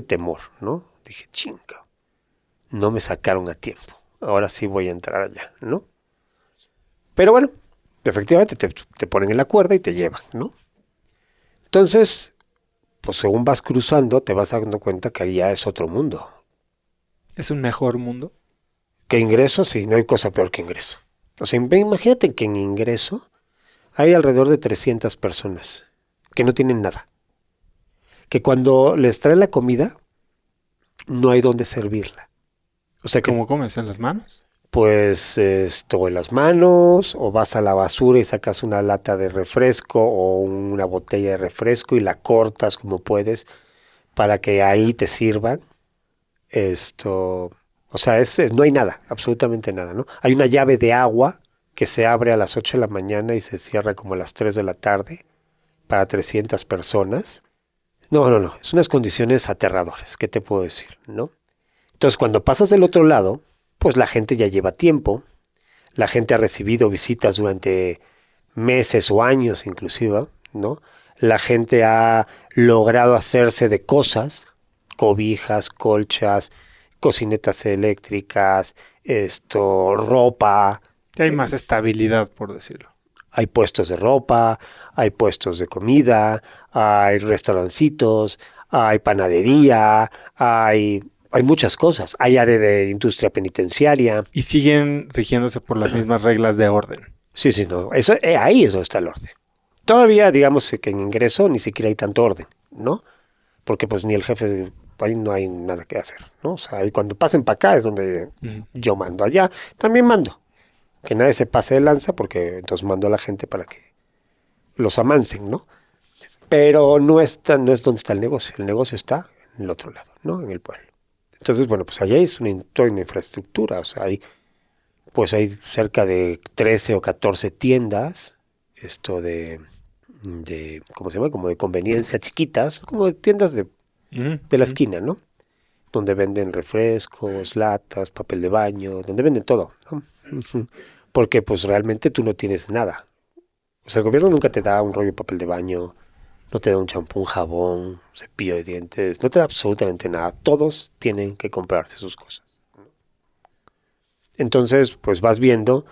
temor, ¿no? Dije, chinga, no me sacaron a tiempo, ahora sí voy a entrar allá, ¿no? Pero bueno, efectivamente te ponen en la cuerda y te llevan, ¿no? Entonces, pues según vas cruzando, te vas dando cuenta que allá es otro mundo. ¿Es un mejor mundo? Que ingreso, sí, no hay cosa peor que ingreso. O sea, imagínate que en ingreso hay alrededor de 300 personas que no tienen nada. Que cuando les traen la comida, no hay dónde servirla. O sea que, ¿Cómo comes? ¿En las manos? pues, esto en las manos, o vas a la basura y sacas una lata de refresco o una botella de refresco y la cortas como puedes para que ahí te sirvan. O sea, no hay nada, absolutamente nada, ¿no? Hay una llave de agua que se abre a las 8 de la mañana y se cierra como a las 3 de la tarde para 300 personas. No, es unas condiciones aterradoras, ¿qué te puedo decir, no? Entonces, cuando pasas del otro lado, pues la gente ya lleva tiempo, la gente ha recibido visitas durante meses o años inclusive, ¿no? La gente ha logrado hacerse de cosas, cobijas, colchas, cocinetas eléctricas, ropa. Hay más estabilidad, por decirlo. Hay puestos de ropa, hay puestos de comida, hay restaurancitos, hay panadería, hay Hay muchas cosas. Hay área de industria penitenciaria. Y siguen rigiéndose por las mismas reglas de orden. Sí, no. Eso, ahí es donde está el orden. Todavía, digamos que en ingreso ni siquiera hay tanto orden, ¿no? Porque pues ni el jefe, ahí no hay nada que hacer, ¿no? O sea, y cuando pasen para acá es donde yo mando. Allá también mando. Que nadie se pase de lanza porque entonces mando a la gente para que los amancen, ¿no? Pero no es donde está el negocio. El negocio está en el otro lado, ¿no? En el pueblo. Entonces, bueno, pues allá es toda una infraestructura. O sea, hay cerca de 13 o 14 tiendas, ¿cómo se llama? Como de conveniencia chiquitas, como de tiendas de la esquina, ¿no? Donde venden refrescos, latas, papel de baño, donde venden todo, ¿no? Porque pues realmente tú no tienes nada. O sea, el gobierno nunca te da un rollo de papel de baño, no te da un champú, un jabón, cepillo de dientes, no te da absolutamente nada. Todos tienen que comprarse sus cosas. Entonces, pues vas viendo,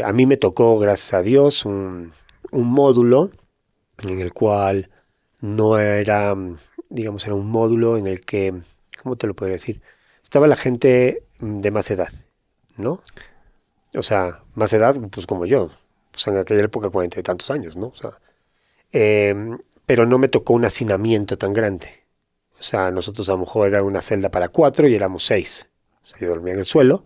a mí me tocó, gracias a Dios, un módulo en el cual no era, digamos, era un módulo en el que, ¿cómo te lo podría decir? Estaba la gente de más edad, ¿no? O sea, más edad, pues como yo, pues en aquella época 40 y tantos años, ¿no? O sea, pero no me tocó un hacinamiento tan grande. O sea, nosotros a lo mejor era una celda para 4 y éramos 6. O sea, yo dormía en el suelo,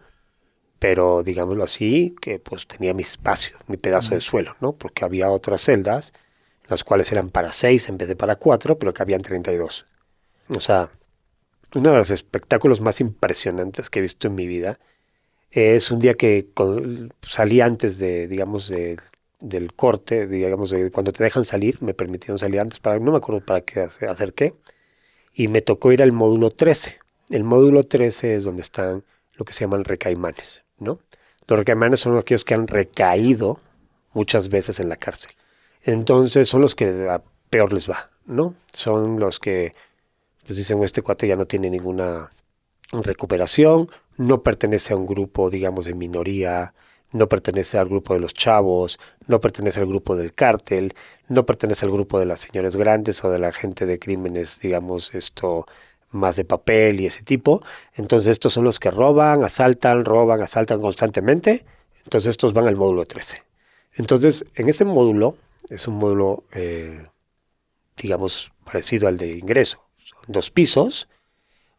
pero digámoslo así, que pues tenía mi espacio, mi pedazo de suelo, ¿no? Porque había otras celdas, las cuales eran para 6 en vez de para 4, pero que habían 32. O sea, uno de los espectáculos más impresionantes que he visto en mi vida es un día que salí antes de, digamos, del corte, digamos, de cuando te dejan salir, me permitieron salir antes, no me acuerdo para qué hacer qué, y me tocó ir al módulo 13. El módulo 13 es donde están lo que se llaman recaimanes, ¿no? Los recaimanes son aquellos que han recaído muchas veces en la cárcel. Entonces son los que a peor les va, ¿no? Son los que, pues dicen, este cuate ya no tiene ninguna recuperación, no pertenece a un grupo, digamos, de minoría, no pertenece al grupo de los chavos, no pertenece al grupo del cártel, no pertenece al grupo de las señores grandes o de la gente de crímenes, digamos, más de papel y ese tipo. Entonces estos son los que roban, asaltan constantemente. Entonces estos van al módulo 13. Entonces en ese módulo, es un módulo, digamos, parecido al de ingreso. Son 2 pisos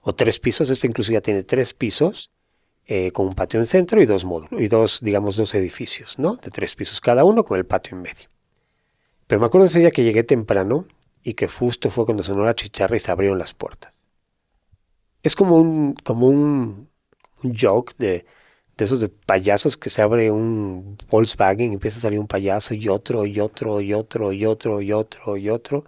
o 3 pisos. Este incluso ya tiene 3 pisos con un patio en centro y 2 módulos, y digamos, 2 edificios, ¿no? De 3 pisos cada uno con el patio en medio. Pero me acuerdo ese día que llegué temprano y que justo fue cuando sonó la chicharra y se abrieron las puertas. Es como un joke de esos de payasos que se abre un Volkswagen y empieza a salir un payaso y otro, y otro, y otro, y otro, y otro, y otro,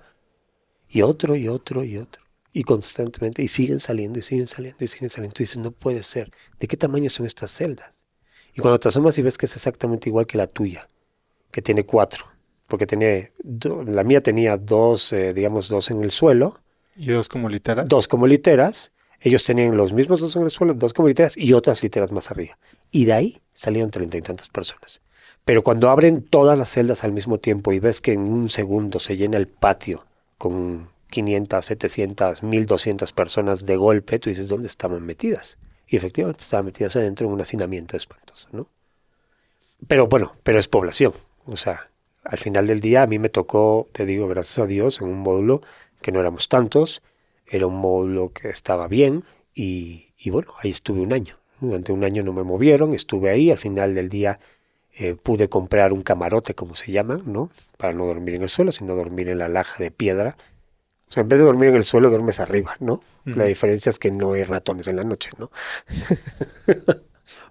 y otro, y otro, y otro. Y constantemente, y siguen saliendo, y siguen saliendo, y siguen saliendo. Tú dices, no puede ser. ¿De qué tamaño son estas celdas? Y cuando te asomas y ves que es exactamente igual que la tuya, que tiene 4, porque la mía tenía 2, digamos, 2 en el suelo. ¿Y 2 como literas? 2 como literas. Ellos tenían los mismos 2 en el suelo, 2 como literas y otras literas más arriba. Y de ahí salieron 30 y tantas personas. Pero cuando abren todas las celdas al mismo tiempo y ves que en un segundo se llena el patio con 500, 700, 1200 personas de golpe, tú dices, ¿dónde estaban metidas? Y efectivamente estaban metidas adentro en un hacinamiento espantoso, ¿no? Pero bueno, pero es población. O sea, al final del día a mí me tocó, te digo, gracias a Dios, en un módulo que no éramos tantos. Era un módulo que estaba bien y bueno, ahí estuve un año. Durante un año no me movieron, estuve ahí. Al final del día pude comprar un camarote, como se llama, ¿no? Para no dormir en el suelo, sino dormir en la laja de piedra. O sea, en vez de dormir en el suelo, duermes arriba, ¿no? Uh-huh. La diferencia es que no hay ratones en la noche, ¿no?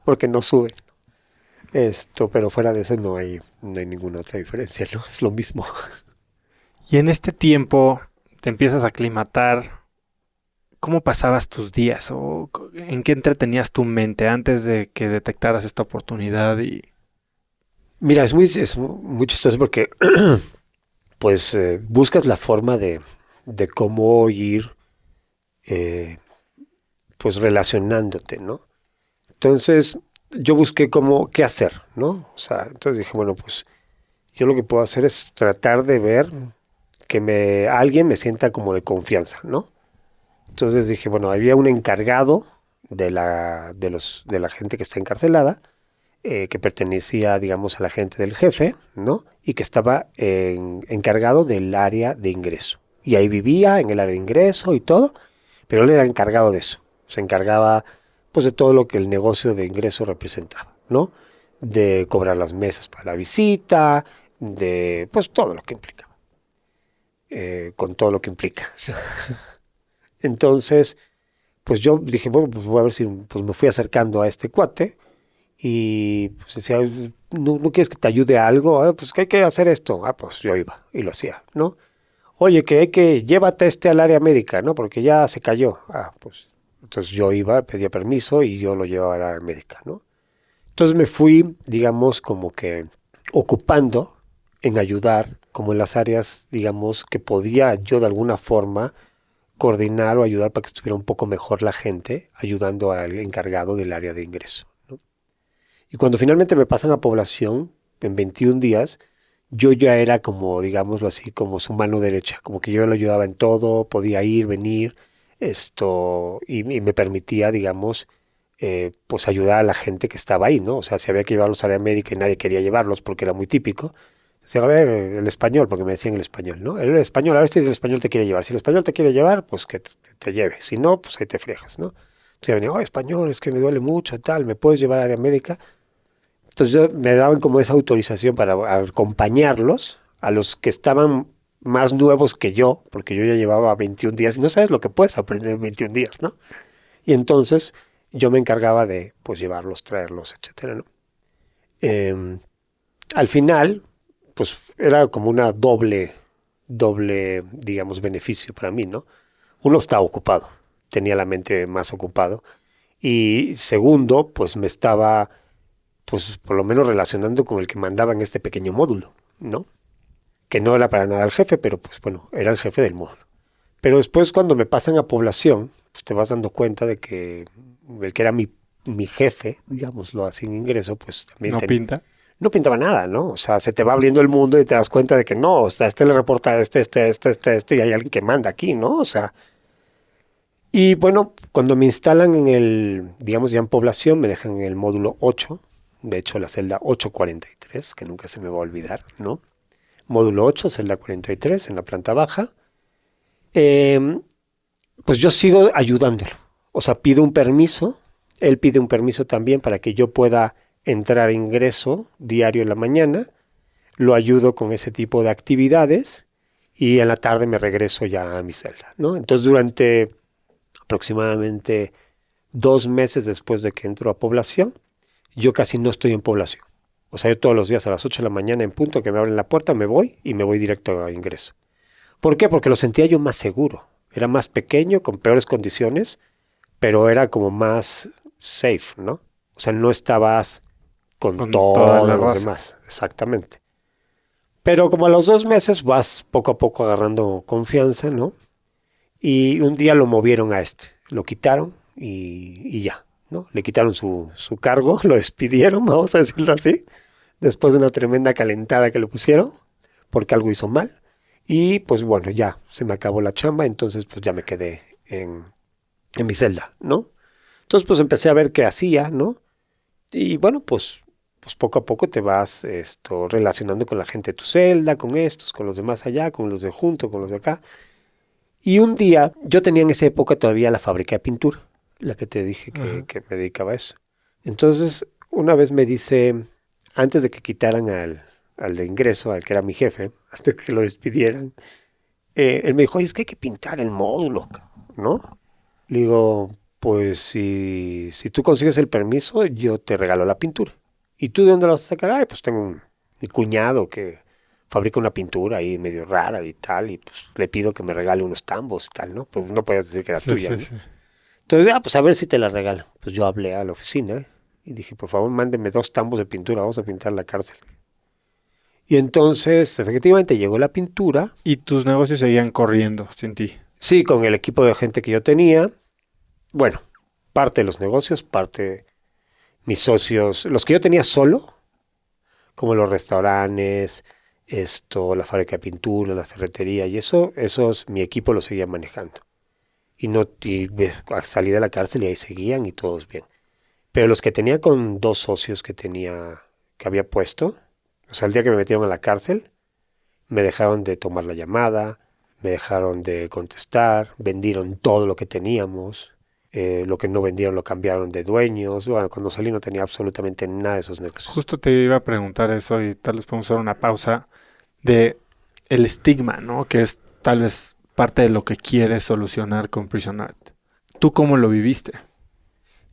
Porque no suben. Pero fuera de eso no hay ninguna otra diferencia, ¿no? Es lo mismo. Y en este tiempo te empiezas a aclimatar. ¿Cómo pasabas tus días? ¿O en qué entretenías tu mente antes de que detectaras esta oportunidad? Mira, es muy chistoso porque pues buscas la forma de cómo ir pues relacionándote, ¿no? Entonces yo busqué qué hacer, ¿no? O sea, entonces dije, bueno, pues yo lo que puedo hacer es tratar de ver que alguien me sienta como de confianza, ¿no? Entonces dije, bueno, había un encargado de la gente que está encarcelada, que pertenecía, digamos, a la gente del jefe, ¿no? Y que estaba encargado del área de ingreso. Y ahí vivía en el área de ingreso y todo, pero él era encargado de eso. Se encargaba, pues, de todo lo que el negocio de ingreso representaba, ¿no? De cobrar las mesas para la visita, de, pues, todo lo que implicaba. Con todo lo que implica. Entonces, pues yo dije, bueno, pues voy a ver si pues me fui acercando a este cuate y pues decía, ¿no quieres que te ayude a algo? Pues que hay que hacer esto. Pues yo iba y lo hacía, ¿no? Oye, que hay que, llévate al área médica, ¿no? Porque ya se cayó. Pues entonces yo iba, pedía permiso y yo lo llevaba al área médica, ¿no? Entonces me fui, digamos, como que ocupando en ayudar, como en las áreas, digamos, que podía yo de alguna forma coordinar o ayudar para que estuviera un poco mejor la gente, ayudando al encargado del área de ingreso, ¿no? Y cuando finalmente me pasan a población, en 21 días, yo ya era como, digámoslo así, como su mano derecha, como que yo lo ayudaba en todo, podía ir, venir, y me permitía, digamos, pues ayudar a la gente que estaba ahí, ¿no? O sea, si había que llevarlos a la área médica y nadie quería llevarlos porque era muy típico, decía, a ver, el español, porque me decían el español, ¿no? El español, a ver si el español te quiere llevar. Si el español te quiere llevar, pues que te lleve. Si no, pues ahí te friegas, ¿no? Entonces venía, español, es que me duele mucho, tal, ¿me puedes llevar al área médica? Entonces me daban como esa autorización para acompañarlos a los que estaban más nuevos que yo, porque yo ya llevaba 21 días y no sabes lo que puedes aprender en 21 días, ¿no? Y entonces yo me encargaba de, pues, llevarlos, traerlos, etcétera, ¿no? Al final, pues era como una doble, digamos, beneficio para mí, ¿no? Uno, estaba ocupado, tenía la mente más ocupado. Y segundo, pues me estaba, pues por lo menos relacionando con el que mandaba en este pequeño módulo, ¿no? Que no era para nada el jefe, pero pues bueno, era el jefe del módulo. Pero después cuando me pasan a población, pues te vas dando cuenta de que el que era mi jefe, digámoslo así en ingreso, pues también ¿No pinta? no pintaba nada, ¿no? O sea, se te va abriendo el mundo y te das cuenta de que no, o sea, le reporta a y hay alguien que manda aquí, ¿no? O sea, y bueno, cuando me instalan en digamos ya en población, me dejan en el módulo 8, de hecho la celda 843, que nunca se me va a olvidar, ¿no? Módulo 8, celda 43, en la planta baja. Pues yo sigo ayudándolo. O sea, pido un permiso, él pide un permiso también para que yo pueda entrar a ingreso diario en la mañana, lo ayudo con ese tipo de actividades y en la tarde me regreso ya a mi celda, ¿no? Entonces durante aproximadamente 2 meses después de que entro a población, yo casi no estoy en población. O sea, yo todos los días a las 8 de la mañana en punto que me abren la puerta me voy y me voy directo a ingreso. ¿Por qué? Porque lo sentía yo más seguro. Era más pequeño, con peores condiciones, pero era como más safe, ¿no? O sea, no estabas con toda la todos los raza. demás, exactamente. Pero como a los 2 meses vas poco a poco agarrando confianza, ¿no? Y un día lo movieron a lo quitaron y ya, ¿no? Le quitaron su cargo, lo despidieron, vamos a decirlo así, después de una tremenda calentada que le pusieron, porque algo hizo mal. Y pues bueno, ya se me acabó la chamba, entonces pues ya me quedé en mi celda, ¿no? Entonces pues empecé a ver qué hacía, ¿no? Y bueno, pues poco a poco te vas relacionando con la gente de tu celda, con estos, con los demás allá, con los de junto, con los de acá. Y un día, yo tenía en esa época todavía la fábrica de pintura, la que te dije que me dedicaba a eso. Entonces, una vez me dice, antes de que quitaran al de ingreso, al que era mi jefe, antes de que lo despidieran, él me dijo, oye, es que hay que pintar el módulo, ¿no? Le digo, pues si tú consigues el permiso, yo te regalo la pintura. ¿Y tú de dónde la vas a sacar? Ay, pues tengo mi cuñado que fabrica una pintura ahí medio rara y tal, y pues le pido que me regale unos tambos y tal, ¿no? Pues no puedes decir que era tuya, ¿no? Sí. Entonces, pues a ver si te la regalo. Pues yo hablé a la oficina y dije, por favor, mándeme 2 tambos de pintura, vamos a pintar la cárcel. Y entonces, efectivamente, llegó la pintura. Y tus negocios seguían corriendo sin ti. Sí, con el equipo de gente que yo tenía. Bueno, parte de los negocios, parte mis socios, los que yo tenía solo, como los restaurantes, la fábrica de pintura, la ferretería y esos, mi equipo lo seguía manejando. salí de la cárcel y ahí seguían y todos bien. Pero los que tenía con 2 socios que había puesto, o sea, el día que me metieron a la cárcel, me dejaron de tomar la llamada, me dejaron de contestar, vendieron todo lo que teníamos, lo que no vendieron lo cambiaron de dueños. Bueno, cuando salí no tenía absolutamente nada de esos negocios. Justo te iba a preguntar eso y tal vez podemos hacer una pausa de el estigma, ¿no? Que es tal vez parte de lo que quieres solucionar con Prison Art. ¿Tú cómo lo viviste?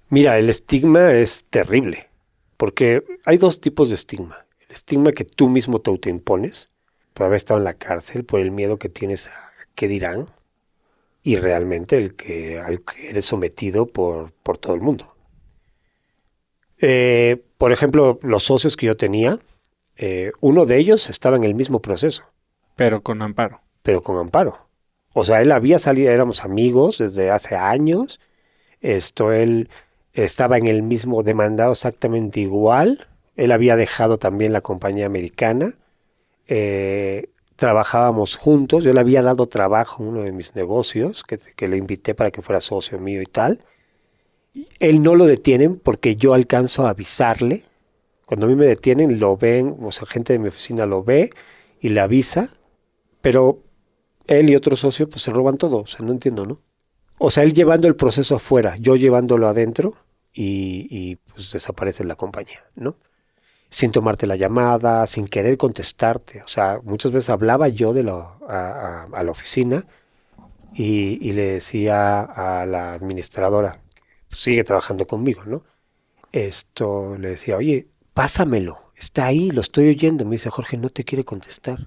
Mira, el estigma es terrible, porque hay 2 tipos de estigma. El estigma que tú mismo te autoimpones por haber estado en la cárcel, por el miedo que tienes a qué dirán, y realmente al que eres sometido por todo el mundo. Por ejemplo, los socios que yo tenía, uno de ellos estaba en el mismo proceso, Pero con amparo. pero con amparo. O sea, él había salido, éramos amigos desde hace años. Él estaba en el mismo, demandado exactamente igual. Él había dejado también la compañía americana. Trabajábamos juntos. Yo le había dado trabajo en uno de mis negocios, que le invité para que fuera socio mío y tal. Él no lo detienen porque yo alcanzo a avisarle. Cuando a mí me detienen, lo ven, o sea, gente de mi oficina lo ve y le avisa, pero él y otro socio pues se roban todo. O sea, no entiendo, ¿no? O sea, él llevando el proceso afuera, yo llevándolo adentro y pues desaparece la compañía, ¿no? Sin tomarte la llamada, sin querer contestarte. O sea, muchas veces hablaba yo a la oficina y le decía a la administradora, pues, sigue trabajando conmigo, ¿no? Le decía, oye, pásamelo, está ahí, lo estoy oyendo. Me dice, Jorge, no te quiere contestar.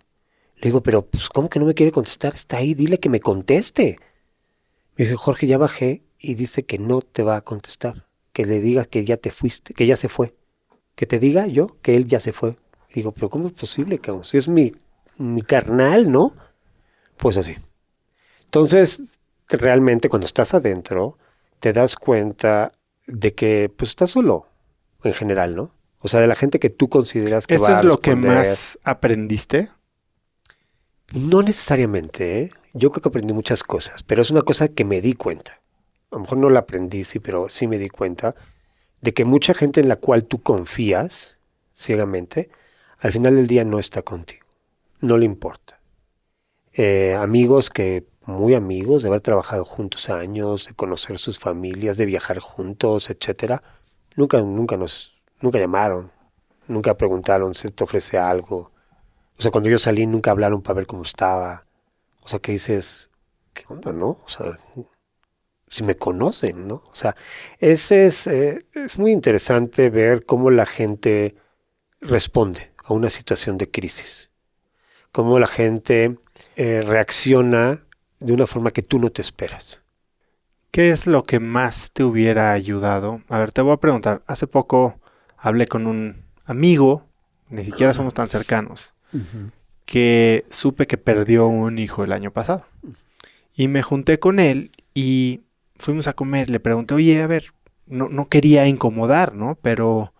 Le digo, pero pues, ¿cómo que no me quiere contestar? Está ahí, dile que me conteste. Me dije, Jorge, ya bajé y dice que no te va a contestar. Que le digas que ya te fuiste, que ya se fue. Que te diga yo que él ya se fue. Le digo, pero ¿cómo es posible, cabrón? Si es mi carnal, ¿no? Pues así. Entonces, realmente cuando estás adentro, te das cuenta de que pues estás solo, en general, ¿no? O sea, de la gente que tú consideras que ¿Eso va a es lo que responder. más aprendiste? No necesariamente, ¿eh? Yo creo que aprendí muchas cosas, pero es una cosa que me di cuenta. A lo mejor no la aprendí, sí, pero sí me di cuenta de que mucha gente en la cual tú confías ciegamente, al final del día no está contigo, no le importa. Amigos muy amigos, de haber trabajado juntos años, de conocer sus familias, de viajar juntos, etcétera, nunca llamaron, nunca preguntaron si te ofrece algo. O sea, cuando yo salí nunca hablaron para ver cómo estaba. O sea, que dices, ¿qué onda, no? O sea, si me conocen, ¿no? O sea, es muy interesante ver cómo la gente responde a una situación de crisis. Cómo la gente reacciona de una forma que tú no te esperas. ¿Qué es lo que más te hubiera ayudado? A ver, te voy a preguntar. Hace poco hablé con un amigo, ni siquiera somos tan cercanos, que supe que perdió un hijo el año pasado. Y me junté con él y fuimos a comer. Le pregunté, oye, a ver, no quería incomodar, ¿no? Pero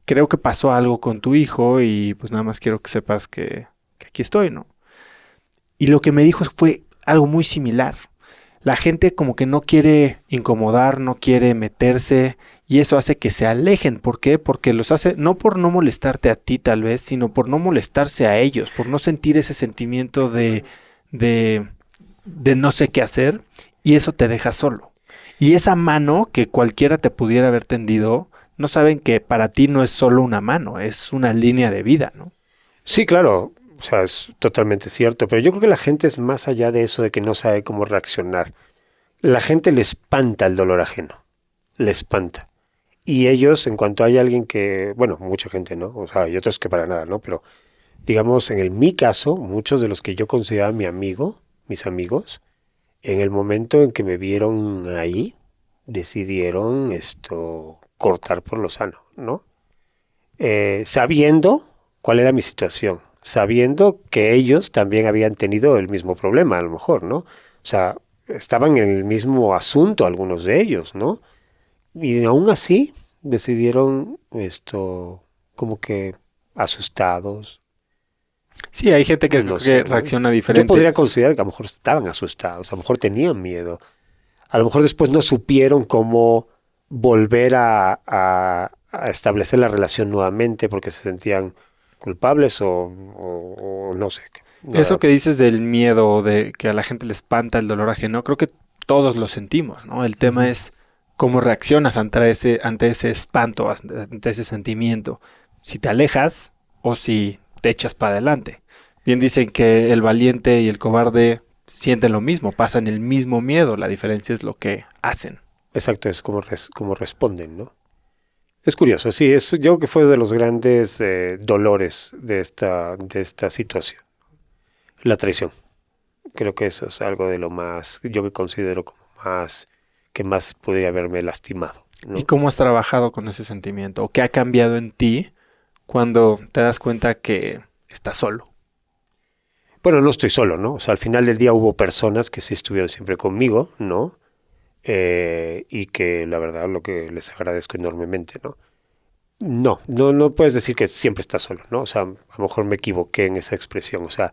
creo que pasó algo con tu hijo y pues nada más quiero que sepas que aquí estoy, ¿no? Y lo que me dijo fue algo muy similar. La gente como que no quiere incomodar, no quiere meterse y eso hace que se alejen. ¿Por qué? Porque los hace no por no molestarte a ti tal vez, sino por no molestarse a ellos, por no sentir ese sentimiento de no sé qué hacer y eso te deja solo. Y esa mano que cualquiera te pudiera haber tendido, no saben que para ti no es solo una mano, es una línea de vida, ¿no? Sí, claro. O sea, es totalmente cierto, pero yo creo que la gente es más allá de eso de que no sabe cómo reaccionar. La gente le espanta el dolor ajeno, le espanta. Y ellos, en cuanto hay alguien que, bueno, mucha gente, ¿no? O sea, hay otros que para nada, ¿no? Pero, digamos, mi caso, muchos de los que yo consideraba mis amigos, en el momento en que me vieron ahí, decidieron cortar por lo sano, ¿no? Sabiendo cuál era mi situación, sabiendo que ellos también habían tenido el mismo problema, a lo mejor, ¿no? O sea, estaban en el mismo asunto algunos de ellos, ¿no? Y aún así decidieron como que asustados. Sí, hay gente No que sé, ¿no? reacciona Yo diferente. podría considerar que a lo mejor estaban asustados, a lo mejor tenían miedo, a lo mejor después no supieron cómo volver a establecer la relación nuevamente porque se sentían culpables o no sé. Eso que dices del miedo, de que a la gente le espanta el dolor ajeno, creo que todos lo sentimos, ¿no? El tema es cómo reaccionas ante ese espanto, ante ese sentimiento. Si te alejas o si te echas para adelante. Bien dicen que el valiente y el cobarde sienten lo mismo, pasan el mismo miedo. La diferencia es lo que hacen. Exacto, es como responden, ¿no? Es curioso, sí, yo creo que fue de los grandes dolores de esta situación. La traición. Creo que eso es algo de lo más, yo que considero como más, que más podría haberme lastimado, ¿no? ¿Y cómo has trabajado con ese sentimiento? ¿O qué ha cambiado en ti cuando te das cuenta que estás solo? Bueno, no estoy solo, ¿no? O sea, al final del día hubo personas que sí estuvieron siempre conmigo, ¿no? Y que la verdad lo que les agradezco enormemente, ¿no? No puedes decir que siempre estás solo, ¿no? O sea, a lo mejor me equivoqué en esa expresión, o sea,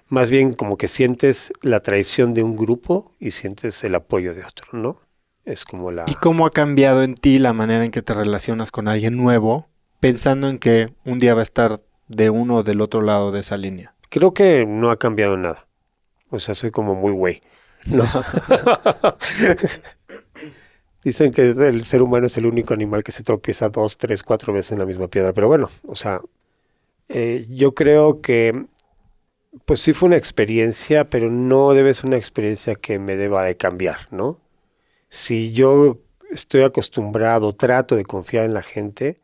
más bien como que sientes la traición de un grupo y sientes el apoyo de otro, ¿no? Es como ¿Y cómo ha cambiado en ti la manera en que te relacionas con alguien nuevo, pensando en que un día va a estar de uno o del otro lado de esa línea? Creo que no ha cambiado nada. O sea, soy como muy güey, ¿no? Dicen que el ser humano es el único animal que se tropieza 2, 3, 4 veces en la misma piedra. Pero bueno, o sea, yo creo que pues sí fue una experiencia, pero no debe ser una experiencia que me deba de cambiar, ¿no? Si yo estoy acostumbrado, trato de confiar en la gente,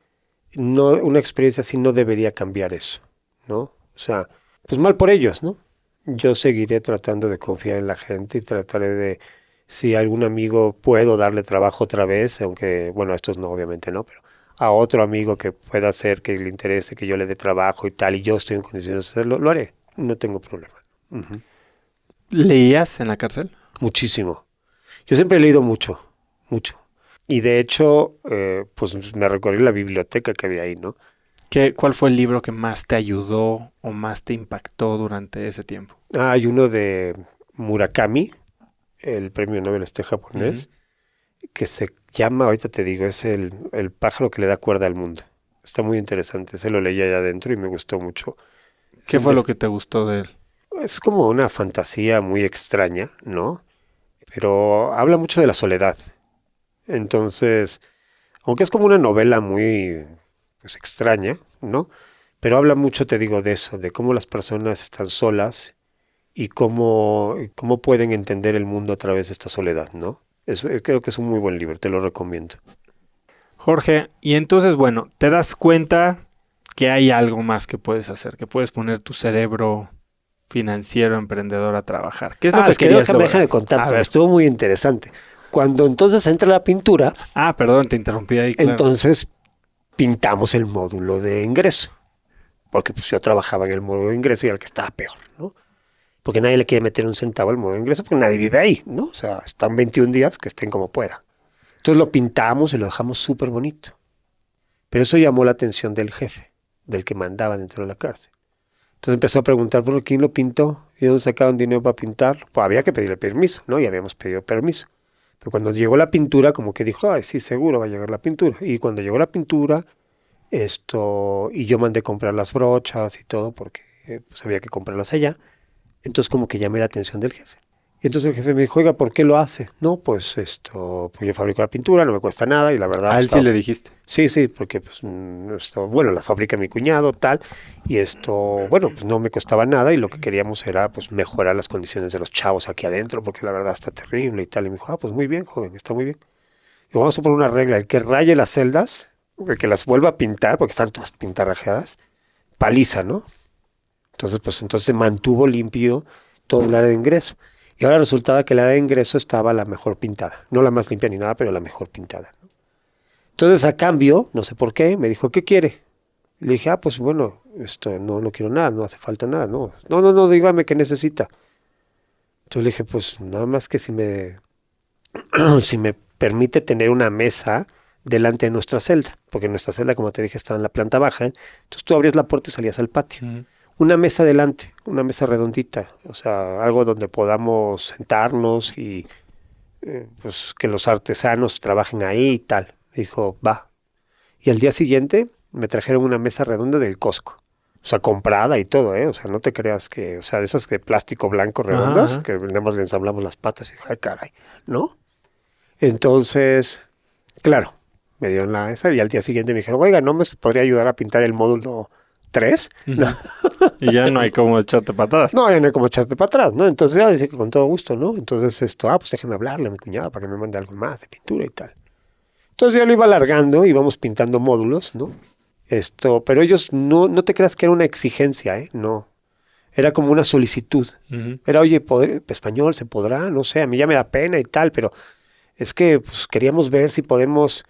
no, una experiencia así no debería cambiar eso, ¿no? O sea, pues mal por ellos, ¿no? Yo seguiré tratando de confiar en la gente y trataré de, si a algún amigo puedo darle trabajo otra vez, aunque, bueno, a estos no, obviamente no, pero a otro amigo que pueda hacer que le interese que yo le dé trabajo y tal, y yo estoy en condiciones de hacerlo, lo haré, no tengo problema. Uh-huh. ¿Leías en la cárcel? Muchísimo. Yo siempre he leído mucho, mucho. Y de hecho, pues me recorrí la biblioteca que había ahí, ¿no? ¿Cuál fue el libro que más te ayudó o más te impactó durante ese tiempo? Hay uno de Murakami, el premio Nobel japonés, que se llama, ahorita te digo, es el pájaro que le da cuerda al mundo. Está muy interesante, se lo leí allá adentro y me gustó mucho. ¿Qué fue lo que te gustó de él? Es como una fantasía muy extraña, ¿no? Pero habla mucho de la soledad. Entonces, aunque es como una novela muy pues, extraña, ¿no? Pero habla mucho, te digo, de eso, de cómo las personas están solas y cómo pueden entender el mundo a través de esta soledad, ¿no? Creo que es un muy buen libro, te lo recomiendo. Jorge, y entonces, bueno, te das cuenta que hay algo más que puedes hacer, que puedes poner tu cerebro financiero emprendedor a trabajar. ¿Qué es lo que querías lograr? Déjame contarte, estuvo muy interesante. Cuando entonces entra la pintura... perdón, te interrumpí ahí, claro. Entonces pintamos el módulo de ingreso. Porque pues yo trabajaba en el módulo de ingreso y era el que estaba peor, ¿no? Porque nadie le quiere meter un centavo al módulo de ingreso porque nadie vive ahí, ¿no? O sea, están 21 días que estén como pueda. Entonces lo pintamos y lo dejamos súper bonito. Pero eso llamó la atención del jefe, del que mandaba dentro de la cárcel. Entonces empezó a preguntar, bueno, ¿quién lo pintó? ¿Y dónde sacaron dinero para pintar? Pues había que pedirle permiso, ¿no? Y habíamos pedido permiso. Pero cuando llegó la pintura, como que dijo, ay, sí, seguro va a llegar la pintura. Y cuando llegó la pintura, y yo mandé comprar las brochas y todo, porque pues había que comprarlas allá. Entonces como que llamé la atención del jefe. Y entonces el jefe me dijo, oiga, ¿por qué lo hace? No, pues pues yo fabrico la pintura, no me cuesta nada y la verdad... A él sí le dijiste. Sí, porque pues bueno, la fabrica mi cuñado, tal, y bueno, pues no me costaba nada y lo que queríamos era pues mejorar las condiciones de los chavos aquí adentro, porque la verdad está terrible y tal. Y me dijo, pues muy bien, joven, está muy bien. Y vamos a poner una regla, el que raye las celdas, el que las vuelva a pintar, porque están todas pintarrajeadas, paliza, ¿no? Entonces se mantuvo limpio todo el área de ingreso. Y ahora resultaba que el área de ingreso estaba la mejor pintada. No la más limpia ni nada, pero la mejor pintada, ¿no? Entonces, a cambio, no sé por qué, me dijo, ¿qué quiere? Le dije, pues bueno, no quiero nada, no hace falta nada, no. No, dígame qué necesita. Entonces le dije, pues nada más que si me permite tener una mesa delante de nuestra celda, porque nuestra celda, como te dije, estaba en la planta baja, entonces tú abrías la puerta y salías al patio. Una mesa delante, una mesa redondita, o sea, algo donde podamos sentarnos y pues que los artesanos trabajen ahí y tal. Dijo, va. Y al día siguiente me trajeron una mesa redonda del Costco. O sea, comprada y todo, ¿eh? O sea, no te creas que, o sea, de esas de plástico blanco redondas, que nada más le ensamblamos las patas y dije, ay, caray, ¿no? Entonces, claro, me dieron esa y al día siguiente me dijeron, oiga, ¿no me podría ayudar a pintar el módulo 3? ¿No? Y ya no hay como echarte para atrás. No, ya no hay como echarte para atrás, ¿no? Entonces ya dije que con todo gusto, ¿no? Entonces pues déjeme hablarle a mi cuñada para que me mande algo más de pintura y tal. Entonces yo lo iba alargando, íbamos pintando módulos, ¿no? Pero ellos no te creas que era una exigencia, ¿eh? No. Era como una solicitud. Era, oye, español, ¿se podrá? No sé, a mí ya me da pena y tal, pero es que pues, queríamos ver si podemos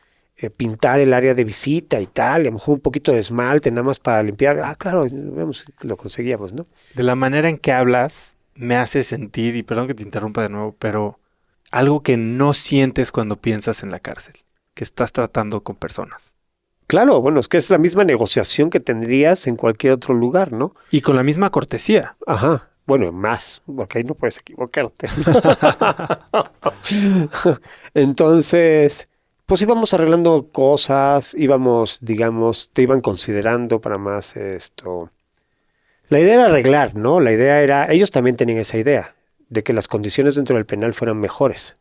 pintar el área de visita y tal, a lo mejor un poquito de esmalte, nada más para limpiar. Ah, claro, vemos, lo conseguíamos, ¿no? De la manera en que hablas, me hace sentir, y perdón que te interrumpa de nuevo, pero algo que no sientes cuando piensas en la cárcel, que estás tratando con personas. Claro, bueno, es que es la misma negociación que tendrías en cualquier otro lugar, ¿no? Y con la misma cortesía. Ajá, bueno, más, porque ahí no puedes equivocarte. Entonces, pues íbamos arreglando cosas, íbamos, digamos, te iban considerando para más esto. La idea era arreglar, ¿no? La idea era, ellos también tenían esa idea, de que las condiciones dentro del penal fueran mejores.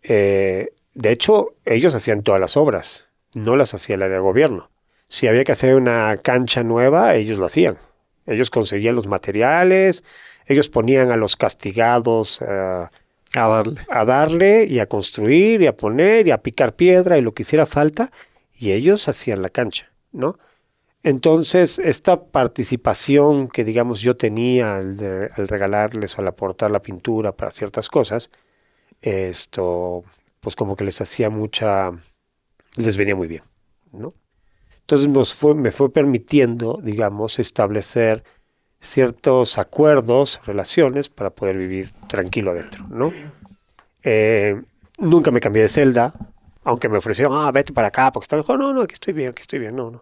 De hecho, ellos hacían todas las obras. No las hacía el área de gobierno. Si había que hacer una cancha nueva, ellos lo hacían. Ellos conseguían los materiales, ellos ponían a los castigados a darle y a construir y a poner y a picar piedra y lo que hiciera falta, y ellos hacían la cancha, ¿no? Entonces, esta participación que, digamos, yo tenía al regalarles o al aportar la pintura para ciertas cosas, pues como que les hacía les venía muy bien, ¿no? Entonces me fue permitiendo, digamos, establecer ciertos acuerdos, relaciones para poder vivir tranquilo adentro, ¿no? Nunca me cambié de celda, aunque me ofrecieron, vete para acá, porque estaba mejor. No, aquí estoy bien, no.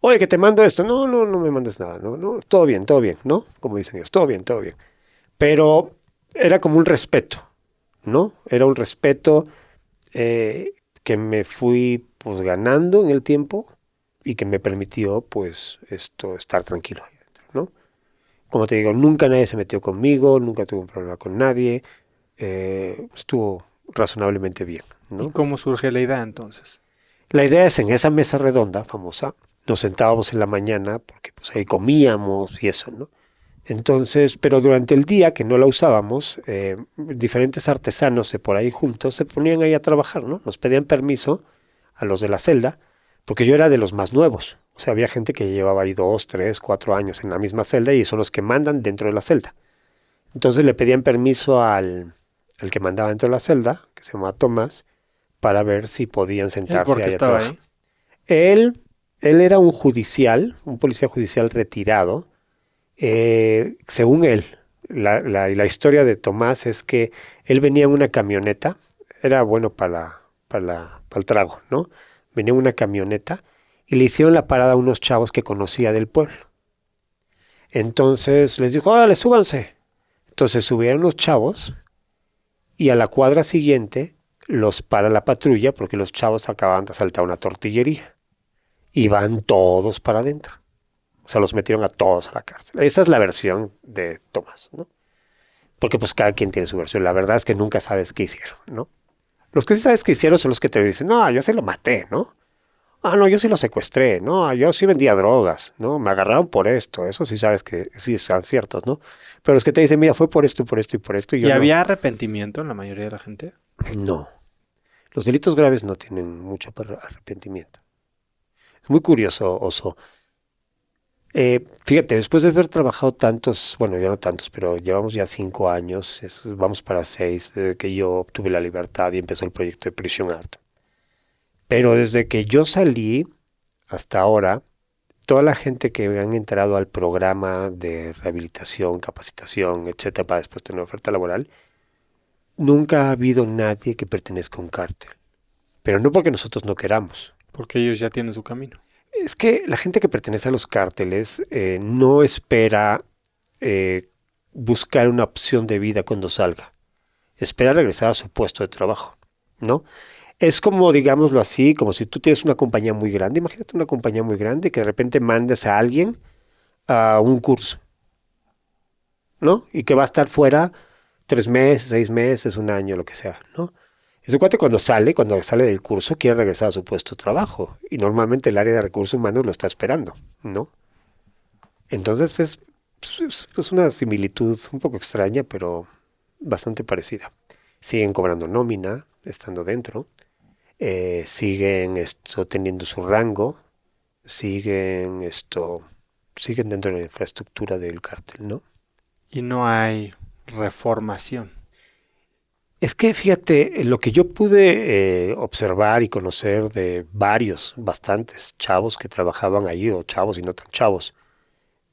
Oye, que te mando esto, no me mandes nada, no, todo bien, ¿no? Como dicen ellos, todo bien. Pero era como un respeto, ¿no? Era un respeto que me fui pues ganando en el tiempo y que me permitió pues estar tranquilo ahí adentro, ¿no? Como te digo, nunca nadie se metió conmigo, nunca tuve un problema con nadie, estuvo razonablemente bien, ¿no? ¿Y cómo surge la idea entonces? La idea es en esa mesa redonda famosa, nos sentábamos en la mañana porque pues ahí comíamos y eso, ¿no? Entonces, pero durante el día que no la usábamos, diferentes artesanos de por ahí juntos se ponían ahí a trabajar, ¿no? Nos pedían permiso a los de la celda, porque yo era de los más nuevos. O sea, había gente que llevaba ahí 2, 3, 4 años en la misma celda y son los que mandan dentro de la celda. Entonces le pedían permiso al que mandaba dentro de la celda, que se llamaba Tomás, para ver si podían sentarse ¿Por qué ahí a estaba trabajar. ahí? Él era un policía judicial retirado. Según él, la historia de Tomás es que él venía en una camioneta, era bueno para el trago, ¿no? Venía en una camioneta y le hicieron la parada a unos chavos que conocía del pueblo. Entonces les dijo, órale, súbanse. Entonces subieron los chavos y a la cuadra siguiente los para la patrulla porque los chavos acababan de asaltar una tortillería. Y van todos para adentro. O sea, los metieron a todos a la cárcel. Esa es la versión de Tomás, ¿no? Porque pues cada quien tiene su versión. La verdad es que nunca sabes qué hicieron, ¿no? Los que sí sabes qué hicieron son los que te dicen, no, yo sí lo maté, ¿no? No, yo sí lo secuestré, no, yo sí vendía drogas, ¿no? Me agarraron por esto. Eso sí sabes que sí son ciertos, ¿no? Pero los que te dicen, mira, fue por esto, por esto y por esto. ¿Y había arrepentimiento en la mayoría de la gente? No. Los delitos graves no tienen mucho arrepentimiento. Es muy curioso, Oso. Fíjate, después de haber trabajado tantos, bueno, ya no tantos, pero llevamos ya 5 años, vamos para 6, desde que yo obtuve la libertad y empezó el proyecto de Prison Art. Pero desde que yo salí hasta ahora, toda la gente que han entrado al programa de rehabilitación, capacitación, etcétera, para después tener oferta laboral, nunca ha habido nadie que pertenezca a un cártel. Pero no porque nosotros no queramos. Porque ellos ya tienen su camino. Es que la gente que pertenece a los cárteles no espera buscar una opción de vida cuando salga. espera regresar a su puesto de trabajo, ¿no? Es como, digámoslo así, como si tú tienes una compañía muy grande. Imagínate una compañía muy grande que de repente mandes a alguien a un curso, ¿no? Y que va a estar fuera 3 meses, 6 meses, un año, lo que sea, ¿no? Ese cuate cuando sale del curso, quiere regresar a su puesto de trabajo. Y normalmente el área de recursos humanos lo está esperando, ¿no? Entonces es una similitud un poco extraña, pero bastante parecida. Siguen cobrando nómina, estando dentro. Siguen teniendo su rango. Siguen siguen dentro de la infraestructura del cártel, ¿no? Y no hay reformación. Es que fíjate, lo que yo pude observar y conocer de bastantes chavos que trabajaban allí, o chavos y no tan chavos,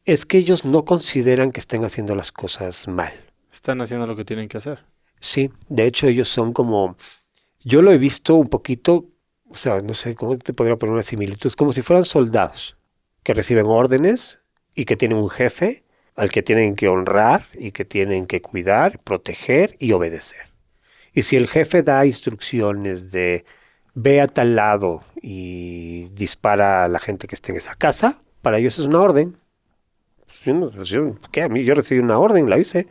es que ellos no consideran que estén haciendo las cosas mal. Están haciendo lo que tienen que hacer. Sí, de hecho ellos son como, yo lo he visto un poquito, o sea, no sé cómo te podría poner una similitud, como si fueran soldados que reciben órdenes y que tienen un jefe al que tienen que honrar y que tienen que cuidar, proteger y obedecer. Y si el jefe da instrucciones de ve a tal lado y dispara a la gente que esté en esa casa, para ellos es una orden. ¿Qué? A mí yo recibí una orden, la hice.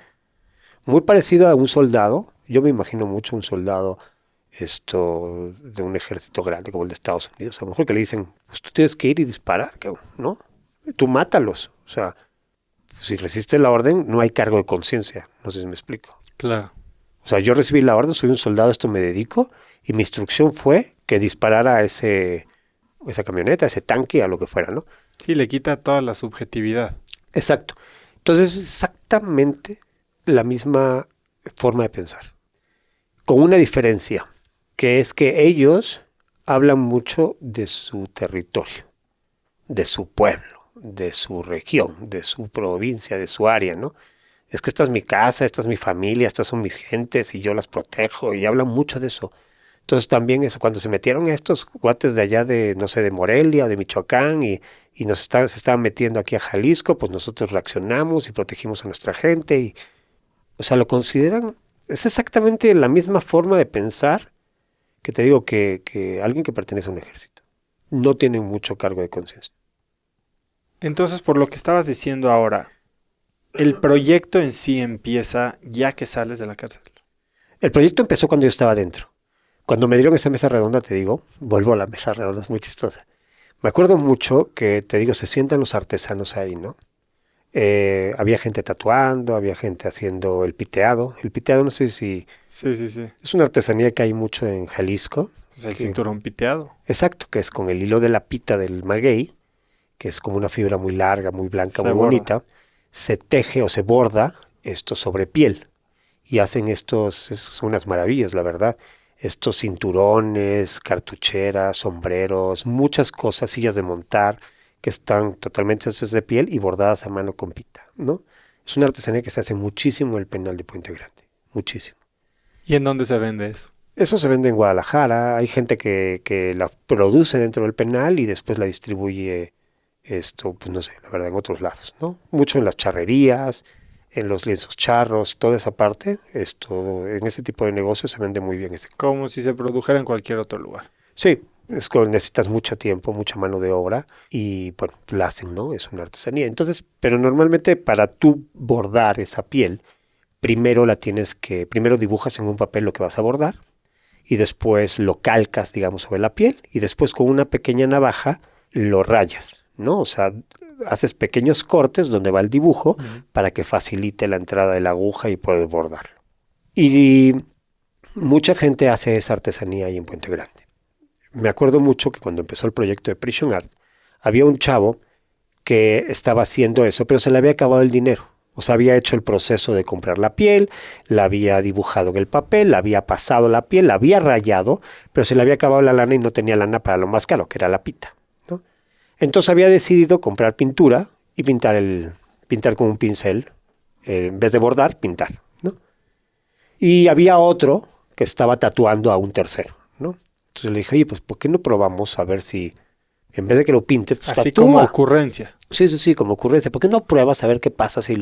Muy parecido a un soldado. Yo me imagino mucho un soldado de un ejército grande como el de Estados Unidos. A lo mejor que le dicen, pues tú tienes que ir y disparar, ¿no? Tú mátalos. O sea, si resistes la orden, no hay cargo de conciencia. No sé si me explico. Claro. O sea, yo recibí la orden, soy un soldado, esto me dedico, y mi instrucción fue que disparara a esa camioneta, a ese tanque, a lo que fuera, ¿no? Sí, le quita toda la subjetividad. Exacto. Entonces, exactamente la misma forma de pensar, con una diferencia, que es que ellos hablan mucho de su territorio, de su pueblo, de su región, de su provincia, de su área, ¿no? Es que esta es mi casa, esta es mi familia, estas son mis gentes y yo las protejo, y hablan mucho de eso. Entonces también eso, cuando se metieron estos cuates de allá de, no sé, de Morelia o de Michoacán y se estaban metiendo aquí a Jalisco, pues nosotros reaccionamos y protegimos a nuestra gente. O sea, lo consideran, es exactamente la misma forma de pensar que te digo que alguien que pertenece a un ejército. No tienen mucho cargo de conciencia. Entonces, por lo que estabas diciendo ahora, el proyecto en sí empieza ya que sales de la cárcel. El proyecto empezó cuando yo estaba dentro. Cuando me dieron esa mesa redonda, te digo, vuelvo a la mesa redonda, es muy chistosa. Me acuerdo mucho que, te digo, se sientan los artesanos ahí, ¿no? Había gente tatuando, había gente haciendo el piteado. El piteado, no sé si... Sí. Es una artesanía que hay mucho en Jalisco. Pues el cinturón piteado. Exacto, que es con el hilo de la pita del maguey, que es como una fibra muy larga, muy blanca, muy bonita. Se teje o se borda esto sobre piel. Y hacen son unas maravillas, la verdad. Estos cinturones, cartucheras, sombreros, muchas cosas, sillas de montar, que están totalmente hechas de piel y bordadas a mano con pita, ¿no? Es una artesanía que se hace muchísimo en el Penal de Puente Grande, muchísimo. ¿Y en dónde se vende eso? Eso se vende en Guadalajara, hay gente que la produce dentro del penal y después la distribuye, pues no sé, la verdad, en otros lados, ¿no? Mucho en las charrerías, en los lienzos charros, toda esa parte, en ese tipo de negocios se vende muy bien. Como si se produjera en cualquier otro lugar. Sí, necesitas mucho tiempo, mucha mano de obra y, bueno, la hacen, ¿no? Es una artesanía. Entonces, pero normalmente para tú bordar esa piel, primero dibujas en un papel lo que vas a bordar y después lo calcas, digamos, sobre la piel y después con una pequeña navaja lo rayas, ¿no? O sea, haces pequeños cortes donde va el dibujo para que facilite la entrada de la aguja y puedes bordarlo. Y mucha gente hace esa artesanía ahí en Puente Grande. Me acuerdo mucho que cuando empezó el proyecto de Prison Art, había un chavo que estaba haciendo eso, pero se le había acabado el dinero. O sea, había hecho el proceso de comprar la piel, la había dibujado en el papel, la había pasado la piel, la había rayado, pero se le había acabado la lana y no tenía lana para lo más caro, que era la pita, ¿no? Entonces había decidido comprar pintura y pintar con un pincel, en vez de bordar, pintar, ¿no? Y había otro que estaba tatuando a un tercero, ¿no? Entonces le dije, oye, pues ¿por qué no probamos a ver si, en vez de que lo pintes, pues así tatúa? Como ocurrencia. Sí, como ocurrencia. ¿Por qué no pruebas a ver qué pasa si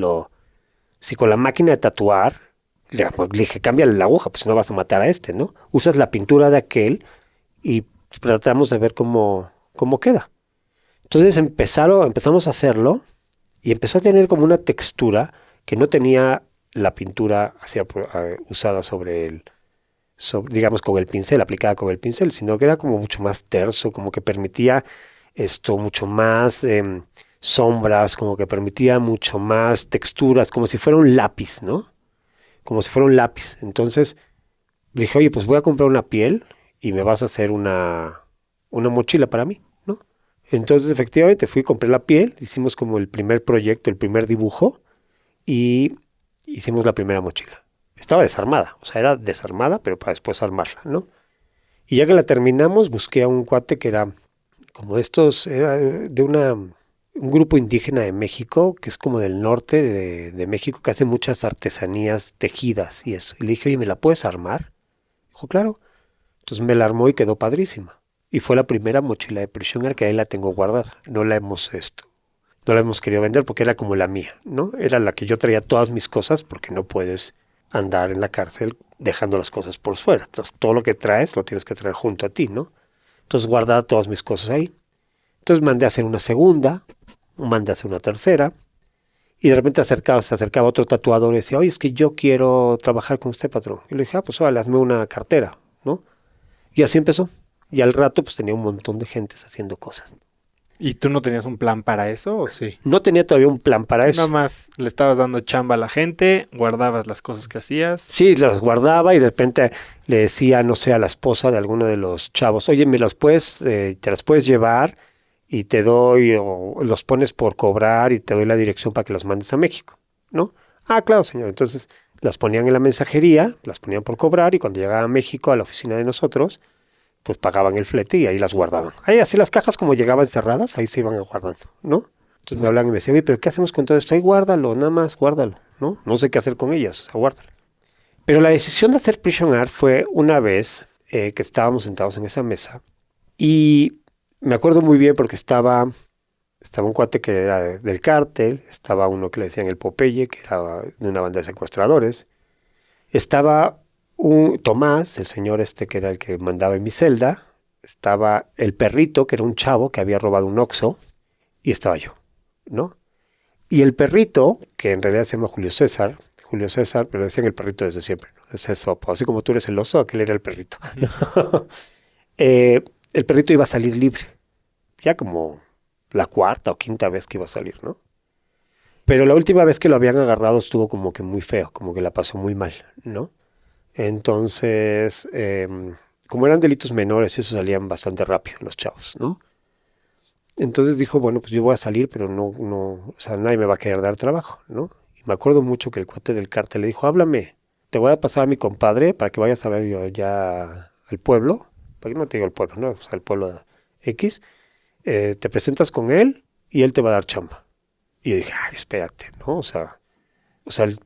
con la máquina de tatuar Le dije, cámbiale la aguja, pues no vas a matar a este, ¿no? Usas la pintura de aquel y tratamos de ver cómo queda. Entonces empezamos a hacerlo y empezó a tener como una textura que no tenía la pintura usada digamos, con el pincel, aplicada con el pincel, sino que era como mucho más terso, como que permitía mucho más sombras, como que permitía mucho más texturas, como si fuera un lápiz, ¿no? Como si fuera un lápiz. Entonces le dije, oye, pues voy a comprar una piel y me vas a hacer una mochila para mí, ¿no? Entonces efectivamente fui, compré la piel, hicimos como el primer proyecto, el primer dibujo y hicimos la primera mochila. Estaba desarmada, o sea, era desarmada, pero para después armarla, ¿no? Y ya que la terminamos, busqué a un cuate que era como estos, era de un grupo indígena de México, que es como del norte de México, que hace muchas artesanías tejidas y eso. Y le dije, oye, ¿me la puedes armar? Dijo, claro. Entonces me la armó y quedó padrísima. Y fue la primera mochila de Prisoner que ahí la tengo guardada. No la hemos querido vender porque era como la mía, ¿no? Era la que yo traía todas mis cosas porque no puedes andar en la cárcel dejando las cosas por fuera. Entonces todo lo que traes lo tienes que traer junto a ti, ¿no? Entonces guardaba todas mis cosas ahí. Entonces mandé a hacer una segunda, mandé a hacer una tercera, y de repente se acercaba otro tatuador y decía, oye, es que yo quiero trabajar con usted, patrón. Y le dije, pues órale, hazme una cartera, ¿no? Y así empezó. Y al rato pues tenía un montón de gentes haciendo cosas. ¿Y tú no tenías un plan para eso o sí? No tenía todavía un plan para eso. Nada más le estabas dando chamba a la gente, guardabas las cosas que hacías. Sí, las guardaba y de repente le decía, no sé, a la esposa de alguno de los chavos, oye, te las puedes llevar y te doy, o los pones por cobrar y te doy la dirección para que los mandes a México, ¿no? Ah, claro, señor. Entonces las ponían en la mensajería, las ponían por cobrar y cuando llegaba a México, a la oficina de nosotros, pues pagaban el flete y ahí las guardaban. Ahí así las cajas como llegaban cerradas, ahí se iban guardando, ¿no? Entonces me hablan y me decían, oye, pero ¿qué hacemos con todo esto? Ahí guárdalo, nada más guárdalo, ¿no? No sé qué hacer con ellas, o sea, guárdalo. Pero la decisión de hacer Prison Art fue una vez que estábamos sentados en esa mesa y me acuerdo muy bien porque estaba un cuate que era del cártel, estaba uno que le decían el Popeye, que era de una banda de secuestradores, estaba un Tomás, el señor que era el que mandaba en mi celda, estaba el perrito, que era un chavo que había robado un Oxxo, y estaba yo, ¿no? Y el perrito, que en realidad se llama Julio César, pero decían el perrito desde siempre, ¿no? Es eso, así como tú eres el oso, aquel era el perrito. El perrito iba a salir libre, ya como la cuarta o quinta vez que iba a salir, ¿no? Pero la última vez que lo habían agarrado estuvo como que muy feo, como que la pasó muy mal, ¿no? Entonces, como eran delitos menores, eso salían bastante rápido los chavos, ¿no? Entonces dijo, bueno, pues yo voy a salir, pero no, o sea, nadie me va a querer dar trabajo, ¿no? Y me acuerdo mucho que el cuate del cártel le dijo, háblame, te voy a pasar a mi compadre para que vayas a ver yo ya al pueblo, para que no te digo el pueblo, ¿no? O sea, el pueblo X, te presentas con él y él te va a dar chamba. Y yo dije, ay, espérate, ¿no? O sea, el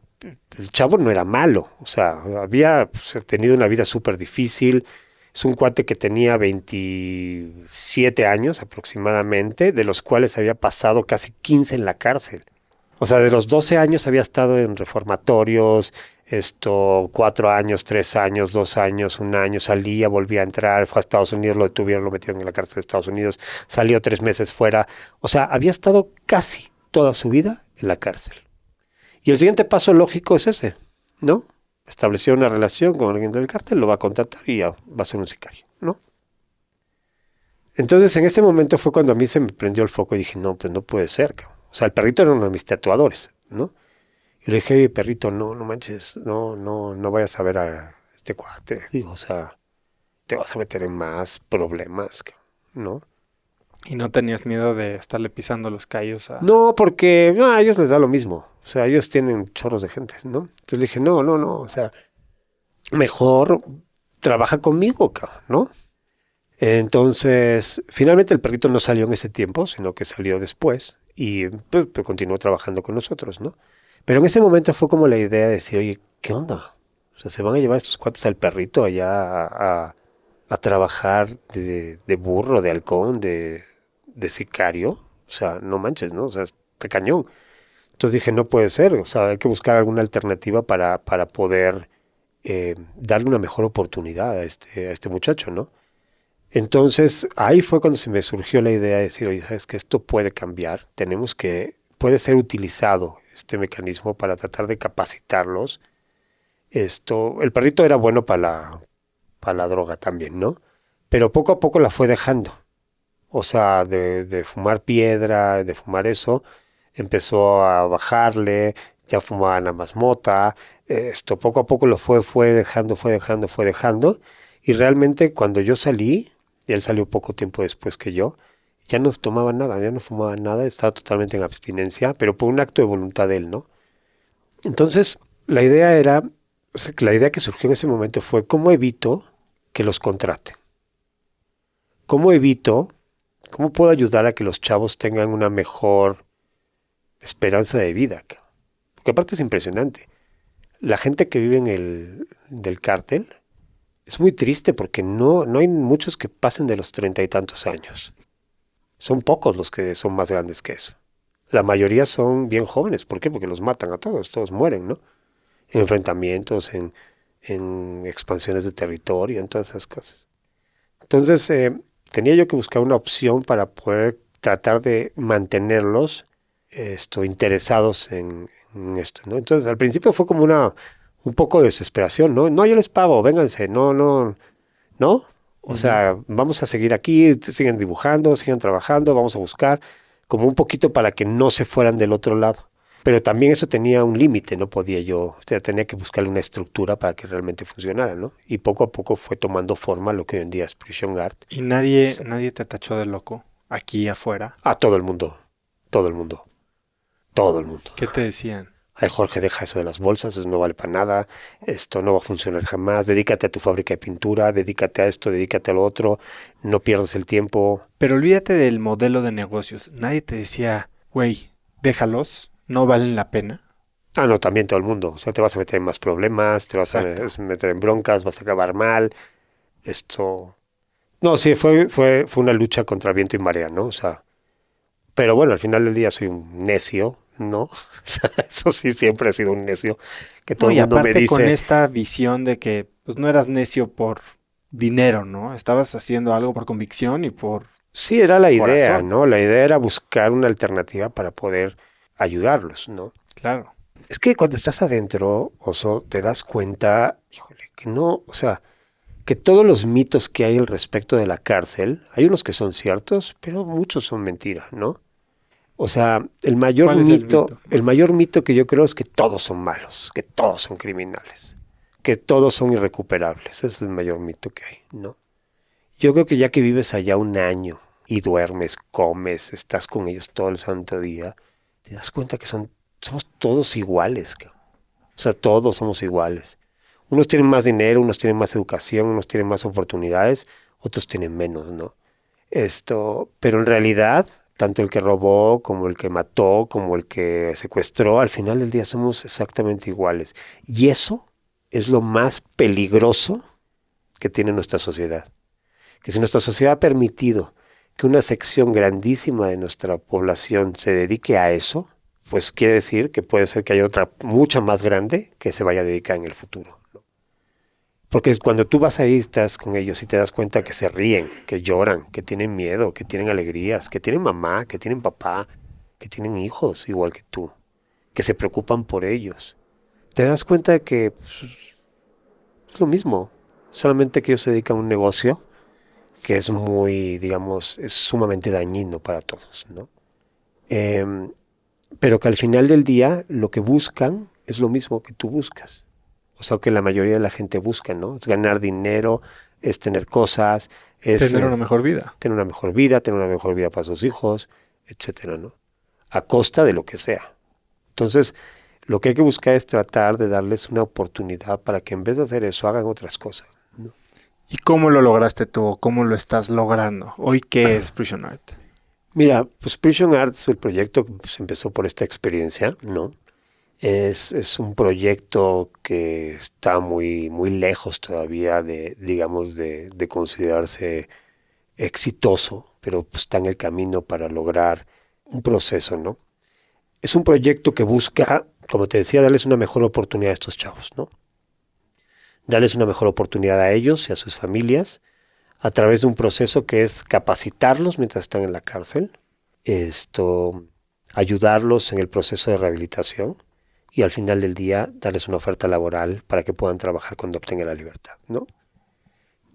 chavo no era malo, o sea, había pues, tenido una vida súper difícil. Es un cuate que tenía 27 años aproximadamente, de los cuales había pasado casi 15 en la cárcel. O sea, de los 12 años había estado en reformatorios, 4 años, 3 años, 2 años, 1 año, salía, volvía a entrar, fue a Estados Unidos, lo detuvieron, lo metieron en la cárcel de Estados Unidos, salió 3 meses fuera. O sea, había estado casi toda su vida en la cárcel. Y el siguiente paso lógico es ese, ¿no? Estableció una relación con alguien del cártel, lo va a contratar y ya va a ser un sicario, ¿no? Entonces, en ese momento fue cuando a mí se me prendió el foco y dije, no, pues no puede ser, cabrón. O sea, el perrito era uno de mis tatuadores, ¿no? Y le dije, oye, perrito, no manches, no vayas a ver a este cuate. Digo, o sea, te vas a meter en más problemas, ¿no? ¿Y no tenías miedo de estarle pisando los callos a...? No, porque a ellos les da lo mismo. O sea, ellos tienen chorros de gente, ¿no? Entonces le dije, no, o sea, mejor trabaja conmigo, cabrón, ¿no? Entonces, finalmente el perrito no salió en ese tiempo, sino que salió después y pues, continuó trabajando con nosotros, ¿no? Pero en ese momento fue como la idea de decir, oye, ¿qué onda? O sea, se van a llevar estos cuates al perrito allá a trabajar de burro, de halcón, de sicario. O sea, no manches, ¿no? O sea, está cañón. Entonces dije, no puede ser, o sea, hay que buscar alguna alternativa para poder darle una mejor oportunidad a este muchacho, ¿no? Entonces, ahí fue cuando se me surgió la idea de decir, oye, ¿sabes qué? Esto puede cambiar, puede ser utilizado este mecanismo para tratar de capacitarlos. El perrito era bueno para la droga también, ¿no? Pero poco a poco la fue dejando. O sea, de fumar piedra, de fumar eso, empezó a bajarle, ya fumaba nada más mota, poco a poco lo fue dejando, y realmente cuando yo salí, y él salió poco tiempo después que yo, ya no tomaba nada, ya no fumaba nada, estaba totalmente en abstinencia, pero por un acto de voluntad de él, ¿no? Entonces, la idea que surgió en ese momento fue, ¿cómo evito que los contraten? ¿Cómo evito, cómo puedo ayudar a que los chavos tengan una mejor esperanza de vida? Porque aparte es impresionante. La gente que vive del cártel es muy triste porque no hay muchos que pasen de los 30 y tantos años. Son pocos los que son más grandes que eso. La mayoría son bien jóvenes. ¿Por qué? Porque los matan a todos mueren, ¿no? En enfrentamientos, en expansiones de territorio, en todas esas cosas. Entonces, tenía yo que buscar una opción para poder tratar de mantenerlos interesados en esto, ¿no? Entonces, al principio fue como un poco de desesperación, ¿no? No, yo les pago, vénganse, no. O sea, vamos a seguir aquí, siguen dibujando, sigan trabajando, vamos a buscar, como un poquito para que no se fueran del otro lado. Pero también eso tenía un límite, no podía yo, o sea, tenía que buscarle una estructura para que realmente funcionara, ¿no? Y poco a poco fue tomando forma lo que hoy en día es Prison Art. ¿Y nadie te tachó de loco aquí afuera? A todo el mundo. ¿Qué te decían? Ay, Jorge, deja eso de las bolsas, eso no vale para nada, esto no va a funcionar jamás, dedícate a tu fábrica de pintura, dedícate a esto, dedícate a lo otro, no pierdas el tiempo. Pero olvídate del modelo de negocios. Nadie te decía, güey, déjalos, no valen la pena. Ah, no, también todo el mundo. O sea, te vas a meter en más problemas, te vas Exacto. a meter en broncas, vas a acabar mal. No, sí, fue una lucha contra viento y marea, ¿no? O sea, pero bueno, al final del día soy un necio, ¿no? O sea, eso sí, siempre he sido un necio. Que todo No, el y mundo me aparte con dice, esta visión de que pues no eras necio por dinero, ¿no? Estabas haciendo algo por convicción y por sí, era la idea, corazón. ¿no? La idea era buscar una alternativa para poder ayudarlos, ¿no? Claro. Es que cuando estás adentro, Oso, te das cuenta, híjole, que no, o sea, que todos los mitos que hay al respecto de la cárcel, hay unos que son ciertos, pero muchos son mentiras, ¿no? O sea, ¿Cuál es el mito? el mayor mito que yo creo es que todos son malos, que todos son criminales, que todos son irrecuperables. Ese es el mayor mito que hay, ¿no? Yo creo que ya que vives allá un año y duermes, comes, estás con ellos todo el santo día, te das cuenta que somos todos iguales, cabrón. O sea, todos somos iguales. Unos tienen más dinero, unos tienen más educación, unos tienen más oportunidades, otros tienen menos, ¿no? Pero en realidad, tanto el que robó, como el que mató, como el que secuestró, al final del día somos exactamente iguales. Y eso es lo más peligroso que tiene nuestra sociedad. Que si nuestra sociedad ha permitido que una sección grandísima de nuestra población se dedique a eso, pues quiere decir que puede ser que haya otra mucha más grande que se vaya a dedicar en el futuro, ¿no? Porque cuando tú vas ahí, estás con ellos y te das cuenta que se ríen, que lloran, que tienen miedo, que tienen alegrías, que tienen mamá, que tienen papá, que tienen hijos igual que tú, que se preocupan por ellos. Te das cuenta de que pues, es lo mismo, solamente que ellos se dedican a un negocio que es muy, digamos, es sumamente dañino para todos, ¿no? Pero que al final del día lo que buscan es lo mismo que tú buscas. O sea, que la mayoría de la gente busca, ¿no? Es ganar dinero, es tener cosas, es Tener una mejor vida. tener una mejor vida para sus hijos, etcétera, ¿no? A costa de lo que sea. Entonces, lo que hay que buscar es tratar de darles una oportunidad para que en vez de hacer eso hagan otras cosas, ¿no? ¿Y cómo lo lograste tú? ¿Cómo lo estás logrando? ¿Hoy qué es Prison Art? Mira, pues Prison Arts, el proyecto pues, empezó por esta experiencia, ¿no? Es un proyecto que está muy lejos todavía digamos, de considerarse exitoso, pero pues, está en el camino para lograr un proceso, ¿no? es un proyecto que busca, como te decía, darles una mejor oportunidad a estos chavos, ¿no? Darles una mejor oportunidad a ellos y a sus familias a través de un proceso que es capacitarlos mientras están en la cárcel, ayudarlos en el proceso de rehabilitación y al final del día darles una oferta laboral para que puedan trabajar cuando obtengan la libertad, ¿no?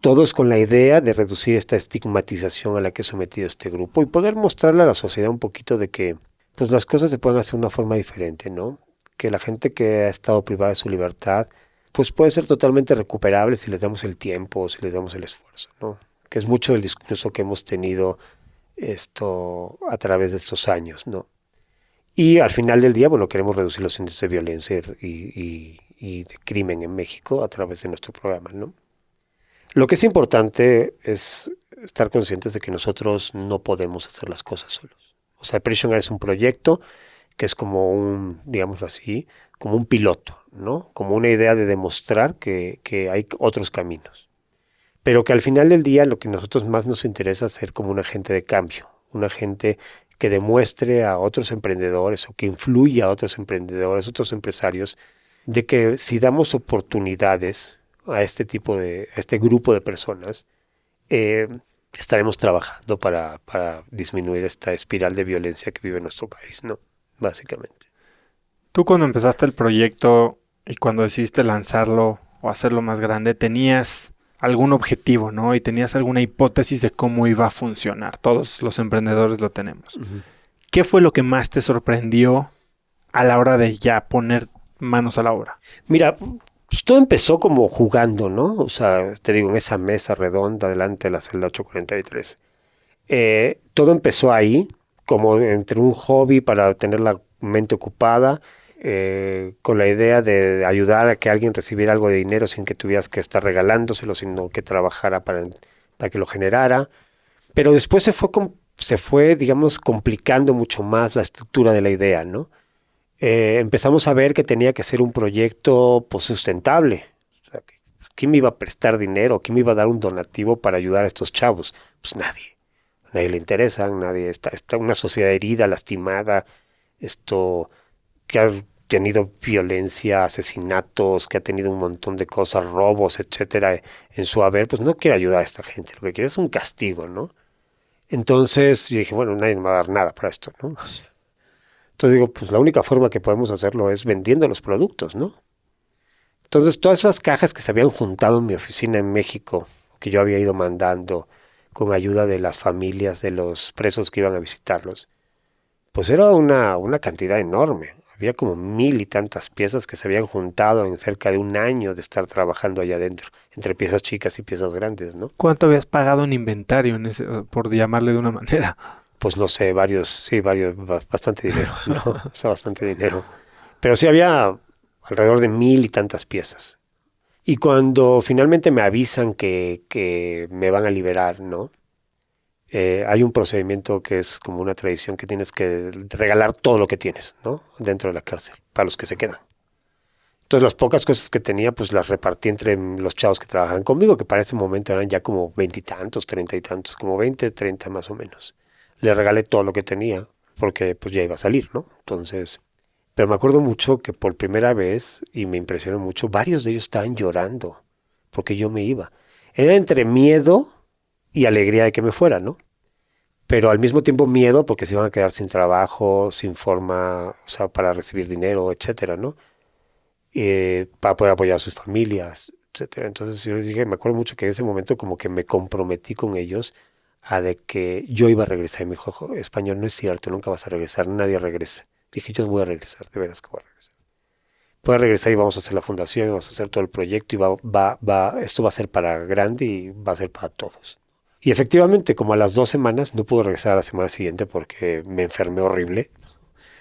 Todos con la idea de reducir esta estigmatización a la que es sometido este grupo y poder mostrarle a la sociedad un poquito de que pues las cosas se pueden hacer de una forma diferente, ¿no? Que la gente que ha estado privada de su libertad pues puede ser totalmente recuperable si les damos el tiempo, si les damos el esfuerzo, ¿no? Que es mucho del discurso que hemos tenido a través de estos años, ¿no? Y al final del día, bueno, queremos reducir los índices de violencia y de crimen en México a través de nuestro programa, ¿no? Lo que es importante es estar conscientes de que nosotros no podemos hacer las cosas solos. O sea, Prisoner es un proyecto que es como un, digámoslo así, como un piloto, ¿no? Como una idea de demostrar que hay otros caminos. Pero que al final del día lo que a nosotros más nos interesa es ser como un agente de cambio, un agente que demuestre a otros emprendedores o que influya a otros emprendedores, otros empresarios, de que si damos oportunidades a este grupo de personas, estaremos trabajando para disminuir esta espiral de violencia que vive nuestro país, ¿no? Básicamente. Tú cuando empezaste el proyecto y cuando decidiste lanzarlo o hacerlo más grande, tenías algún objetivo, ¿no? Y tenías alguna hipótesis de cómo iba a funcionar. Todos los emprendedores lo tenemos. Uh-huh. ¿Qué fue lo que más te sorprendió a la hora de ya poner manos a la obra? Mira, pues todo empezó como jugando, ¿no? O sea, te digo, en esa mesa redonda delante de la celda 843. Todo empezó ahí, como entre un hobby para tener la mente ocupada, con la idea de ayudar a que alguien recibiera algo de dinero sin que tuvieras que estar regalándoselo, sino que trabajara para que lo generara. Pero después se fue, digamos, complicando mucho más la estructura de la idea, ¿no? Empezamos a ver que tenía que ser un proyecto pues, sustentable. O sea, ¿quién me iba a prestar dinero? ¿Quién me iba a dar un donativo para ayudar a estos chavos? Pues nadie. A nadie le interesa, nadie está una sociedad herida, lastimada, que ha tenido violencia, asesinatos, que ha tenido un montón de cosas, robos, etcétera, en su haber, pues no quiere ayudar a esta gente. Lo que quiere es un castigo, ¿no? Entonces yo dije, bueno, nadie me va a dar nada para esto, ¿no? Entonces digo, pues la única forma que podemos hacerlo es vendiendo los productos, ¿no? Entonces todas esas cajas que se habían juntado en mi oficina en México, que yo había ido mandando con ayuda de las familias de los presos que iban a visitarlos, pues era una cantidad enorme. Había como 1,000 y tantas piezas que se habían juntado en cerca de un año de estar trabajando allá adentro, entre piezas chicas y piezas grandes, ¿no? ¿Cuánto habías pagado en inventario, por llamarle de una manera? Pues no sé, bastante dinero, ¿no? O sea, bastante dinero. Pero sí había alrededor de 1,000 y tantas piezas. Y cuando finalmente me avisan que me van a liberar, ¿no? Hay un procedimiento que es como una tradición que tienes que regalar todo lo que tienes, ¿no? Dentro de la cárcel, para los que se quedan. Entonces las pocas cosas que tenía, pues las repartí entre los chavos que trabajaban conmigo, que para ese momento eran ya como 20 y tantos, 30 y tantos, como 20, 30 más o menos. Le regalé todo lo que tenía, porque pues ya iba a salir, ¿no? Entonces, pero me acuerdo mucho que por primera vez, y me impresionó mucho, varios de ellos estaban llorando, porque yo me iba. Era entre miedo y alegría de que me fuera, ¿no? Pero al mismo tiempo miedo porque se iban a quedar sin trabajo, sin forma, o sea, para recibir dinero, etcétera, ¿no? Para poder apoyar a sus familias, etcétera. Entonces yo les dije, me acuerdo mucho que en ese momento como que me comprometí con ellos a de que yo iba a regresar. Y me dijo, español, no es cierto, nunca vas a regresar, nadie regresa. Dije, yo voy a regresar, de veras que voy a regresar. Voy a regresar y vamos a hacer la fundación, vamos a hacer todo el proyecto y esto va a ser para grande y va a ser para todos. Y efectivamente, como a las 2 semanas, no pude regresar a la semana siguiente porque me enfermé horrible.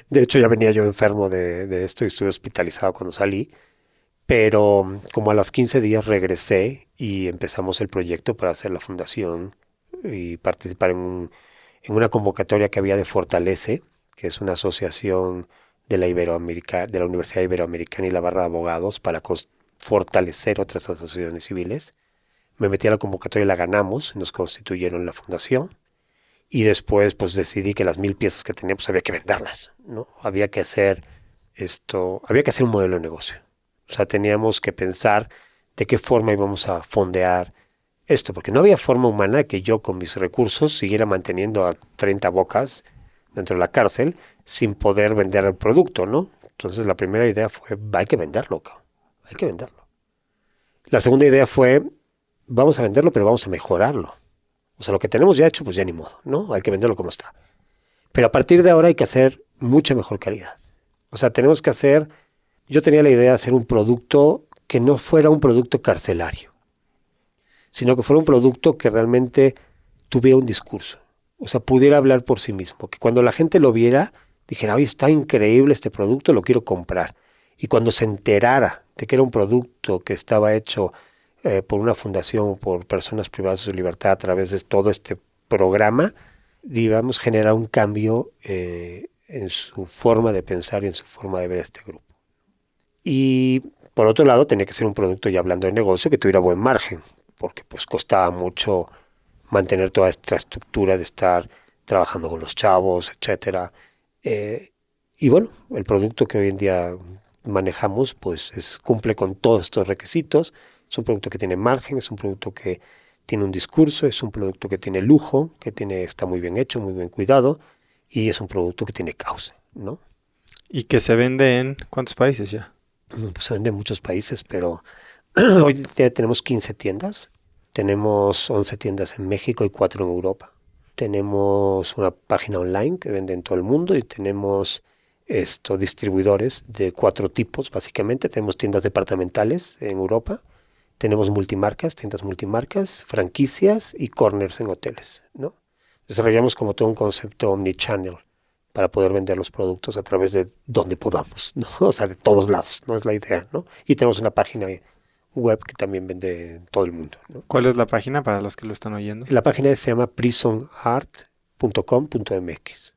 De hecho, ya venía yo enfermo de esto y estuve hospitalizado cuando salí. Pero como a los 15 días regresé y empezamos el proyecto para hacer la fundación y participar en una convocatoria que había de Fortalece, que es una asociación de la Universidad Iberoamericana y la Barra de Abogados para fortalecer otras asociaciones civiles. Me metí a la convocatoria y la ganamos, nos constituyeron la fundación Y después pues decidí que las 1,000 piezas que tenía pues había que venderlas, ¿no? Había que hacer un modelo de negocio. O sea, teníamos que pensar de qué forma íbamos a fondear esto, porque no había forma humana de que yo con mis recursos siguiera manteniendo a 30 bocas dentro de la cárcel sin poder vender el producto, ¿no? Entonces la primera idea fue, hay que venderlo, cabrón. Hay que venderlo. La segunda idea fue, vamos a venderlo, pero vamos a mejorarlo. O sea, lo que tenemos ya hecho, pues ya ni modo, ¿no? Hay que venderlo como está. Pero a partir de ahora hay que hacer mucha mejor calidad. O sea, tenemos que hacer, yo tenía la idea de hacer un producto que no fuera un producto carcelario, sino que fuera un producto que realmente tuviera un discurso. O sea, pudiera hablar por sí mismo. Que cuando la gente lo viera, dijera, oye, está increíble este producto, lo quiero comprar. Y cuando se enterara de que era un producto que estaba hecho por una fundación o por personas privadas de su libertad a través de todo este programa, digamos, generar un cambio en su forma de pensar y en su forma de ver este grupo. Y por otro lado, tenía que ser un producto, ya hablando de negocio, que tuviera buen margen, porque pues costaba mucho mantener toda esta estructura de estar trabajando con los chavos, etcétera. Y bueno, el producto que hoy en día manejamos pues cumple con todos estos requisitos. Es un producto que tiene margen, es un producto que tiene un discurso, es un producto que tiene lujo, está muy bien hecho, muy bien cuidado, y es un producto que tiene causa, ¿no? ¿Y que se vende en cuántos países ya? Pues se vende en muchos países, pero hoy día tenemos 15 tiendas. Tenemos 11 tiendas en México y 4 en Europa. Tenemos una página online que vende en todo el mundo y tenemos distribuidores de 4 tipos, básicamente. Tenemos tiendas departamentales en Europa, tenemos tiendas multimarcas, franquicias y corners en hoteles, ¿no? Desarrollamos como todo un concepto omnichannel para poder vender los productos a través de donde podamos, ¿no? O sea, de todos lados, ¿no? Es la idea, ¿no? Y tenemos una página web que también vende en todo el mundo, ¿no? ¿Cuál es la página para los que lo están oyendo? La página se llama prisonart.com.mx.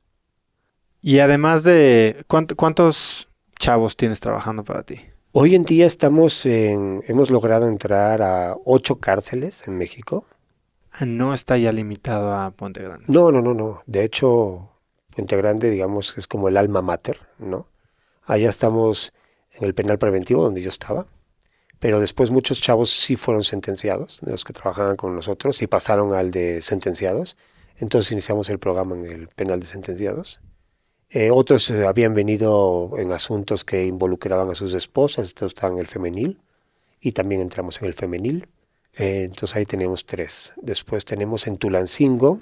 Y además de, ¿cuántos chavos tienes trabajando para ti? Hoy en día hemos logrado entrar a 8 cárceles en México. No está ya limitado a Puente Grande. No. De hecho, Puente Grande, digamos, es como el alma mater, ¿no? Allá estamos en el penal preventivo donde yo estaba. Pero después muchos chavos sí fueron sentenciados, de los que trabajaban con nosotros, y pasaron al de sentenciados. Entonces iniciamos el programa en el penal de sentenciados. Otros habían venido en asuntos que involucraban a sus esposas, entonces estaban en el femenil, y también entramos en el femenil. Entonces ahí tenemos 3. Después tenemos en Tulancingo,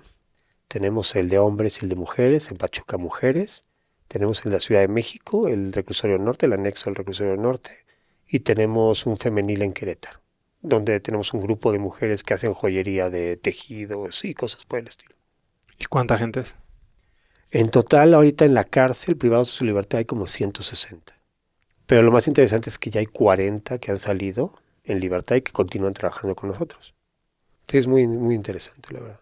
tenemos el de hombres y el de mujeres, en Pachuca mujeres. Tenemos el de la Ciudad de México, el reclusorio norte, el anexo del reclusorio norte. Y tenemos un femenil en Querétaro, donde tenemos un grupo de mujeres que hacen joyería de tejidos y cosas por el estilo. ¿Y cuánta gente es? En total, ahorita en la cárcel, privados de su libertad, hay como 160. Pero lo más interesante es que ya hay 40 que han salido en libertad y que continúan trabajando con nosotros. Sí, es muy, muy interesante, la verdad.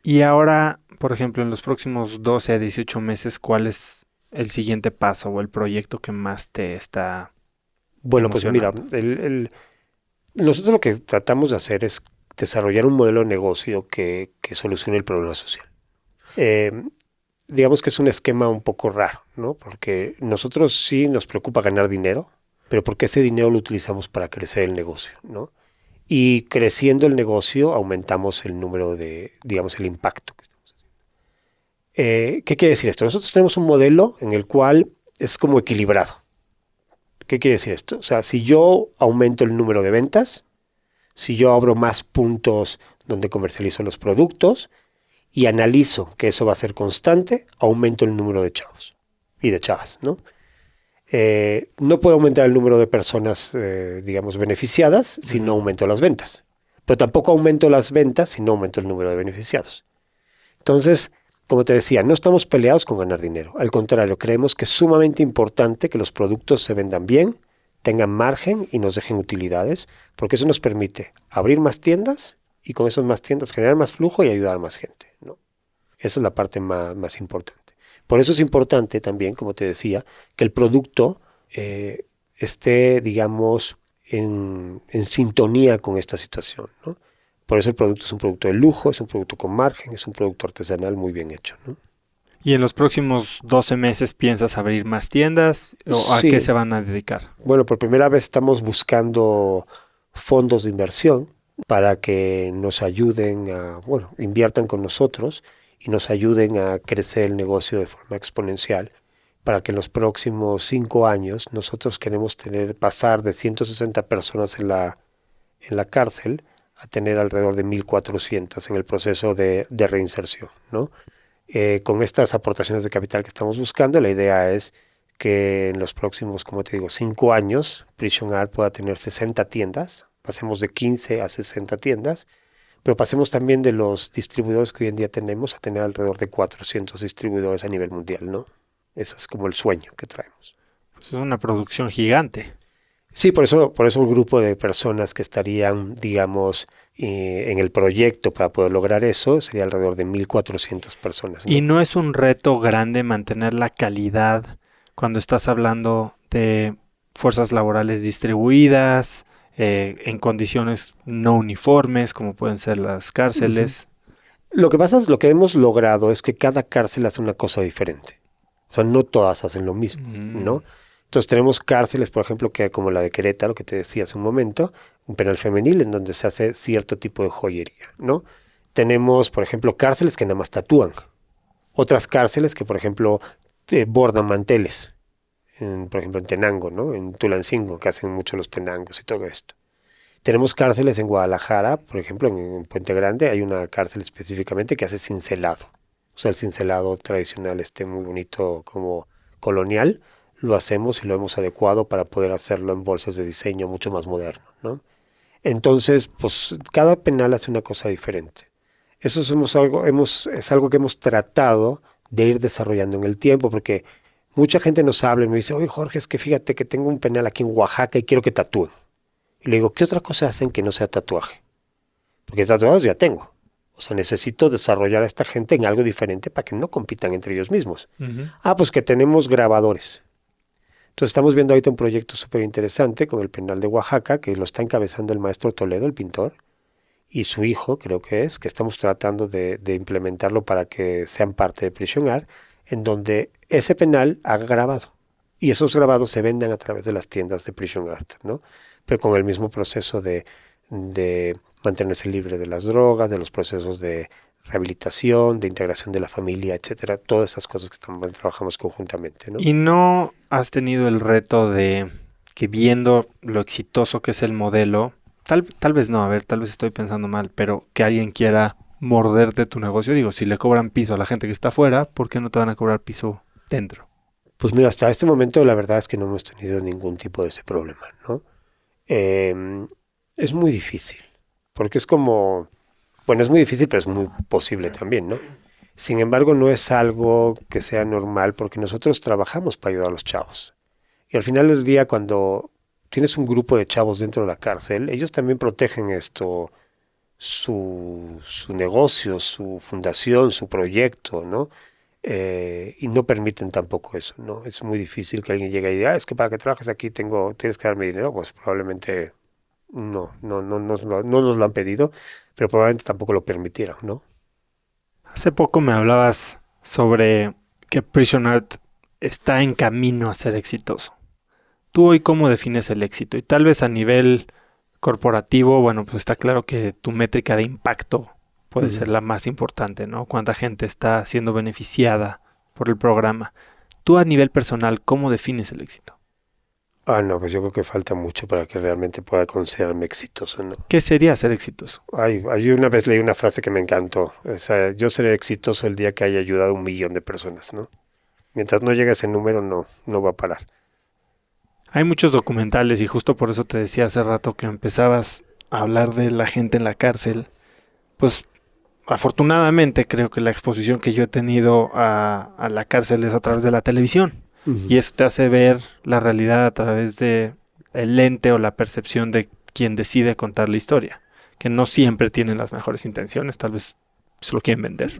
Y ahora, por ejemplo, en los próximos 12 a 18 meses, ¿cuál es el siguiente paso o el proyecto que más te está Bueno, pues mira, emocionando? nosotros lo que tratamos de hacer es desarrollar un modelo de negocio que solucione el problema social. Digamos que es un esquema un poco raro, ¿no? Porque nosotros sí nos preocupa ganar dinero, pero porque ese dinero lo utilizamos para crecer el negocio, ¿no? Y creciendo el negocio aumentamos el número digamos, el impacto que estamos haciendo. ¿Qué quiere decir esto? Nosotros tenemos un modelo en el cual es como equilibrado. ¿Qué quiere decir esto? O sea, si yo aumento el número de ventas, si yo abro más puntos donde comercializo los productos y analizo que eso va a ser constante, aumento el número de chavos y de chavas, ¿no? No puedo aumentar el número de personas, digamos, beneficiadas si no aumento las ventas. Pero tampoco aumento las ventas si no aumento el número de beneficiados. Entonces, como te decía, no estamos peleados con ganar dinero. Al contrario, creemos que es sumamente importante que los productos se vendan bien, tengan margen y nos dejen utilidades, porque eso nos permite abrir más tiendas y con esas más tiendas generar más flujo y ayudar a más gente, ¿no? Esa es la parte más importante. Por eso es importante también, como te decía, que el producto esté, digamos, en sintonía con esta situación, ¿no? Por eso el producto es un producto de lujo, es un producto con margen, es un producto artesanal muy bien hecho, ¿no? ¿Y en los próximos 12 meses piensas abrir más tiendas o a qué Sí. se van a dedicar? Bueno, por primera vez estamos buscando fondos de inversión para que nos ayuden inviertan con nosotros y nos ayuden a crecer el negocio de forma exponencial, para que en los próximos 5 años nosotros queremos pasar de 160 personas en la cárcel a tener alrededor de 1.400 en el proceso de reinserción, ¿no? Con estas aportaciones de capital que estamos buscando, la idea es que en los próximos, como te digo, 5 años, PrisonArt pueda tener 60 tiendas, pasemos de 15 a 60 tiendas, pero pasemos también de los distribuidores que hoy en día tenemos a tener alrededor de 400 distribuidores a nivel mundial, ¿no? Ese es como el sueño que traemos. Pues es una producción gigante. Sí, por eso el grupo de personas que estarían, digamos, en el proyecto para poder lograr eso sería alrededor de 1.400 personas, ¿no? ¿Y no es un reto grande mantener la calidad cuando estás hablando de fuerzas laborales distribuidas, en condiciones no uniformes, como pueden ser las cárceles? Lo que pasa es, lo que hemos logrado es que cada cárcel hace una cosa diferente. O sea, no todas hacen lo mismo, ¿no? Entonces tenemos cárceles, por ejemplo, que como la de Querétaro, que te decía hace un momento, un penal femenil en donde se hace cierto tipo de joyería, ¿no? Tenemos, por ejemplo, cárceles que nada más tatúan. Otras cárceles que, por ejemplo, bordan manteles. Por ejemplo, en Tenango, ¿no? En Tulancingo, que hacen mucho los tenangos y todo esto. Tenemos cárceles en Guadalajara, por ejemplo, en Puente Grande hay una cárcel específicamente que hace cincelado. O sea, el cincelado tradicional muy bonito como colonial, lo hacemos y lo hemos adecuado para poder hacerlo en bolsas de diseño mucho más moderno, ¿no? Entonces, pues cada penal hace una cosa diferente. Eso es algo que hemos tratado de ir desarrollando en el tiempo, porque mucha gente nos habla y me dice, oye Jorge, es que fíjate que tengo un penal aquí en Oaxaca y quiero que tatúen. Y le digo, ¿qué otra cosa hacen que no sea tatuaje? Porque tatuados ya tengo. O sea, necesito desarrollar a esta gente en algo diferente para que no compitan entre ellos mismos. Pues que tenemos grabadores. Entonces estamos viendo ahorita un proyecto súper interesante con el penal de Oaxaca, que lo está encabezando el maestro Toledo, el pintor, y su hijo, creo que estamos tratando de implementarlo para que sean parte de PrisonArt, en donde ese penal haga grabado. Y esos grabados se vendan a través de las tiendas de PrisonArt, ¿no? Pero con el mismo proceso de mantenerse libre de las drogas, de los procesos de rehabilitación, de integración de la familia, etcétera, todas esas cosas que también trabajamos conjuntamente, ¿no? ¿Y no has tenido el reto de que, viendo lo exitoso que es el modelo, tal vez no, a ver, tal vez estoy pensando mal, pero que alguien quiera morderte tu negocio? Digo, si le cobran piso a la gente que está afuera, ¿por qué no te van a cobrar piso dentro? Pues mira, hasta este momento la verdad es que no hemos tenido ningún tipo de ese problema, ¿no? Es muy difícil, porque es como, bueno, es muy difícil, pero es muy posible también, ¿no? Sin embargo, no es algo que sea normal, porque nosotros trabajamos para ayudar a los chavos. Y al final del día, cuando tienes un grupo de chavos dentro de la cárcel, ellos también protegen su negocio, su fundación, su proyecto, ¿no? Y no permiten tampoco eso, ¿no? Es muy difícil que alguien llegue y diga, es que para que trabajes aquí tienes que darme dinero. Pues probablemente no nos lo han pedido, pero probablemente tampoco lo permitieron, ¿no? Hace poco me hablabas sobre que PrisonArt está en camino a ser exitoso. ¿Tú hoy cómo defines el éxito? Y tal vez a nivel corporativo, bueno, pues está claro que tu métrica de impacto puede ser la más importante, ¿no? Cuánta gente está siendo beneficiada por el programa. Tú a nivel personal, ¿cómo defines el éxito? No, pues yo creo que falta mucho para que realmente pueda considerarme exitoso, ¿no? ¿Qué sería ser exitoso? Yo una vez leí una frase que me encantó. O sea, yo seré exitoso el día que haya ayudado a 1 millón de personas, ¿no? Mientras no llegue a ese número, no va a parar. Hay muchos documentales y justo por eso te decía hace rato que empezabas a hablar de la gente en la cárcel. Pues afortunadamente creo que la exposición que yo he tenido a la cárcel es a través de la televisión. Y eso te hace ver la realidad a través de el lente o la percepción de quien decide contar la historia, que no siempre tienen las mejores intenciones, tal vez se lo quieren vender.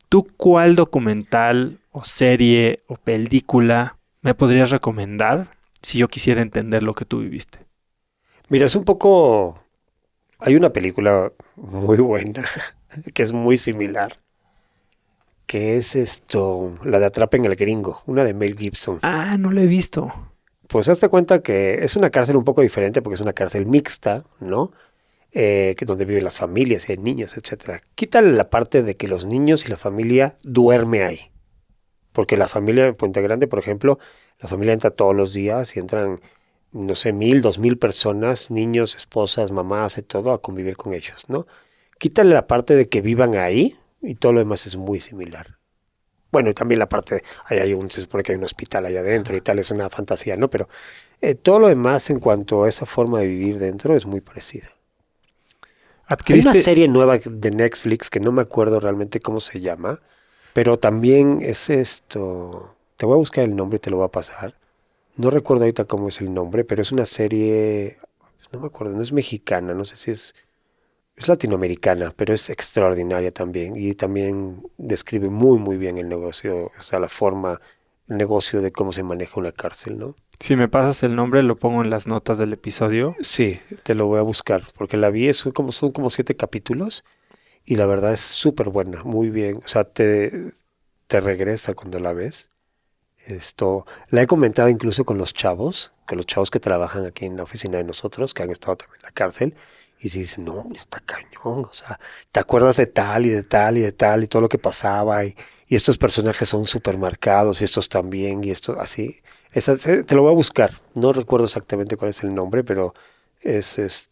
¿Tú cuál documental o serie o película me podrías recomendar si yo quisiera entender lo que tú viviste? Mira, es un poco Hay una película muy buena que es muy similar, que es la de Atrapen al Gringo, una de Mel Gibson. Ah, no lo he visto. Pues hazte cuenta que es una cárcel un poco diferente porque es una cárcel mixta, ¿no? Donde viven las familias y hay niños, etcétera. Quítale la parte de que los niños y la familia duerme ahí. Porque la familia de Puente Grande, por ejemplo, la familia entra todos los días y entran, no sé, 1,000, 2,000 personas, niños, esposas, mamás y todo, a convivir con ellos, ¿no? Quítale la parte de que vivan ahí y todo lo demás es muy similar. Bueno, y también la parte, se supone que hay un hospital allá adentro y tal, es una fantasía, ¿no? Pero todo lo demás en cuanto a esa forma de vivir dentro es muy parecida. Hay una serie nueva de Netflix que no me acuerdo realmente cómo se llama, pero también es te voy a buscar el nombre y te lo voy a pasar. No recuerdo ahorita cómo es el nombre, pero es una serie, no me acuerdo, no es mexicana, no sé si es latinoamericana, pero es extraordinaria también y también describe muy muy bien el negocio, o sea, el negocio de cómo se maneja una cárcel, ¿no? Si me pasas el nombre, lo pongo en las notas del episodio. Sí, te lo voy a buscar, porque la vi, son como 7 capítulos y la verdad es súper buena, muy bien, o sea, te regresa cuando la ves. La he comentado incluso con los chavos que trabajan aquí en la oficina de nosotros, que han estado también en la cárcel, y se dicen, no, está cañón, o sea, te acuerdas de tal y de tal y de tal y todo lo que pasaba, y estos personajes son súper marcados, y estos también, y esto así. Te lo voy a buscar, no recuerdo exactamente cuál es el nombre, pero es es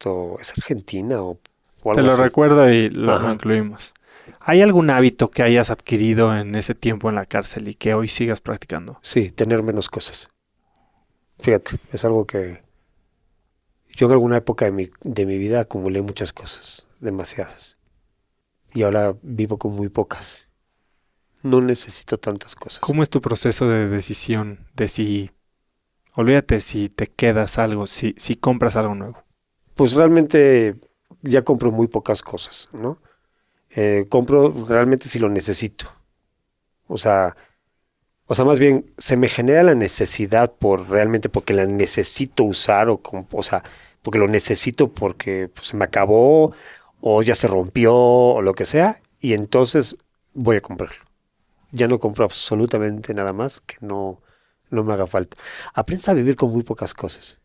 Argentina o Te algo lo así. recuerdo y lo Ajá. incluimos. ¿Hay algún hábito que hayas adquirido en ese tiempo en la cárcel y que hoy sigas practicando? Sí, tener menos cosas. Fíjate, es algo que yo en alguna época de mi vida acumulé muchas cosas, demasiadas. Y ahora vivo con muy pocas. No necesito tantas cosas. ¿Cómo es tu proceso de decisión de olvídate si te quedas algo, si compras algo nuevo? Pues realmente ya compro muy pocas cosas, ¿no? Compro realmente si lo necesito. O sea, más bien se me genera la necesidad realmente porque la necesito usar o sea, porque lo necesito porque pues, se me acabó o ya se rompió o lo que sea y entonces voy a comprarlo. Ya no compro absolutamente nada más que no me haga falta. Aprendes a vivir con muy pocas cosas.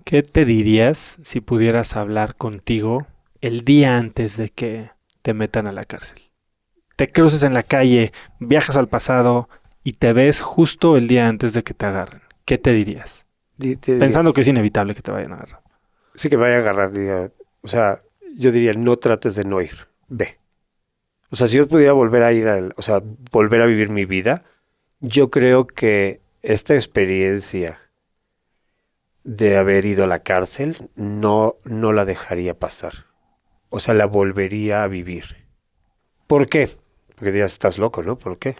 ¿Qué te dirías si pudieras hablar contigo el día antes de que te metan a la cárcel? Te cruces en la calle, viajas al pasado y te ves justo el día antes de que te agarren. ¿Qué te dirías? Te diría, Pensando que es inevitable que te vayan a agarrar. sí que vaya a agarrar, o sea, yo diría, no trates de no ir, ve. O sea, si yo pudiera volver a ir o sea, volver a vivir mi vida, yo creo que esta experiencia de haber ido a la cárcel no la dejaría pasar. O sea, la volvería a vivir. ¿Por qué? Porque dirías, estás loco, ¿no? ¿Por qué?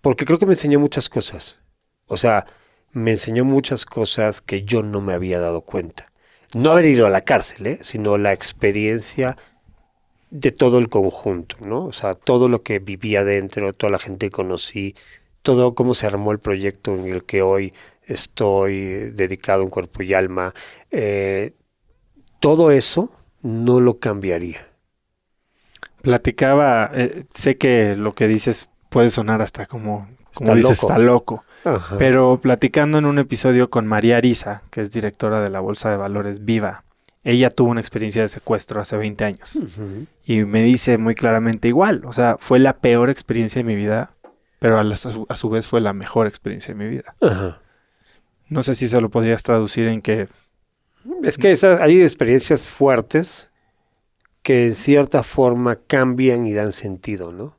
Porque creo que me enseñó muchas cosas. O sea, me enseñó muchas cosas que yo no me había dado cuenta. No haber ido a la cárcel, sino la experiencia de todo el conjunto, ¿no? O sea, todo lo que vivía dentro, toda la gente que conocí, todo cómo se armó el proyecto en el que hoy estoy dedicado en cuerpo y alma. Todo eso no lo cambiaría. Platicaba, sé que lo que dices puede sonar hasta como Está dices, loco. está loco. Ajá. Pero platicando en un episodio con María Arisa, que es directora de la Bolsa de Valores Viva, ella tuvo una experiencia de secuestro hace 20 años. Uh-huh. Y me dice muy claramente igual, o sea, fue la peor experiencia de mi vida, pero a su vez fue la mejor experiencia de mi vida. Ajá. No sé si se lo podrías traducir en que... Es que hay experiencias fuertes que en cierta forma cambian y dan sentido, ¿no?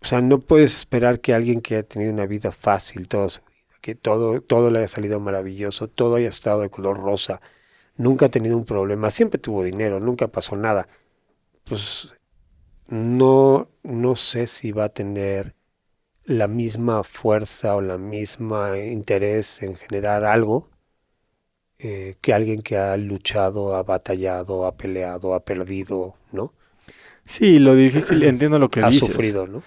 O sea, no puedes esperar que alguien que haya tenido una vida fácil toda su vida, que todo le haya salido maravilloso, todo haya estado de color rosa, nunca ha tenido un problema, siempre tuvo dinero, nunca pasó nada. Pues no sé si va a tener la misma fuerza o la misma interés en generar algo que alguien que ha luchado, ha batallado, ha peleado, ha perdido, ¿no? Sí, lo difícil, entiendo lo que Ha dices. sufrido, ¿no?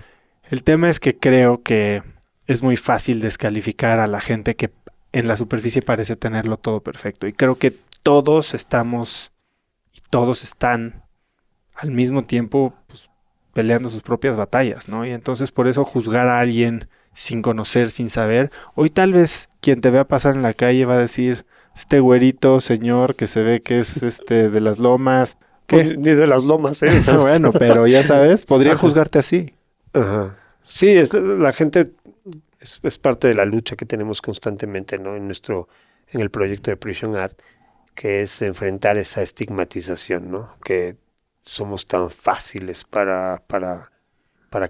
El tema es que creo que es muy fácil descalificar a la gente que en la superficie parece tenerlo todo perfecto. Y creo que todos estamos y todos están al mismo tiempo pues, peleando sus propias batallas, ¿no? Y entonces por eso juzgar a alguien sin conocer, sin saber, hoy tal vez quien te vea pasar en la calle va a decir, este güerito señor que se ve que es de las lomas, ¿qué? Ni de las lomas, ¿eh? Bueno, pero ya sabes, podría juzgarte así. Ajá. Sí, la gente es parte de la lucha que tenemos constantemente, ¿no? En el proyecto de Prison Art, que es enfrentar esa estigmatización, ¿no? Que somos tan fáciles para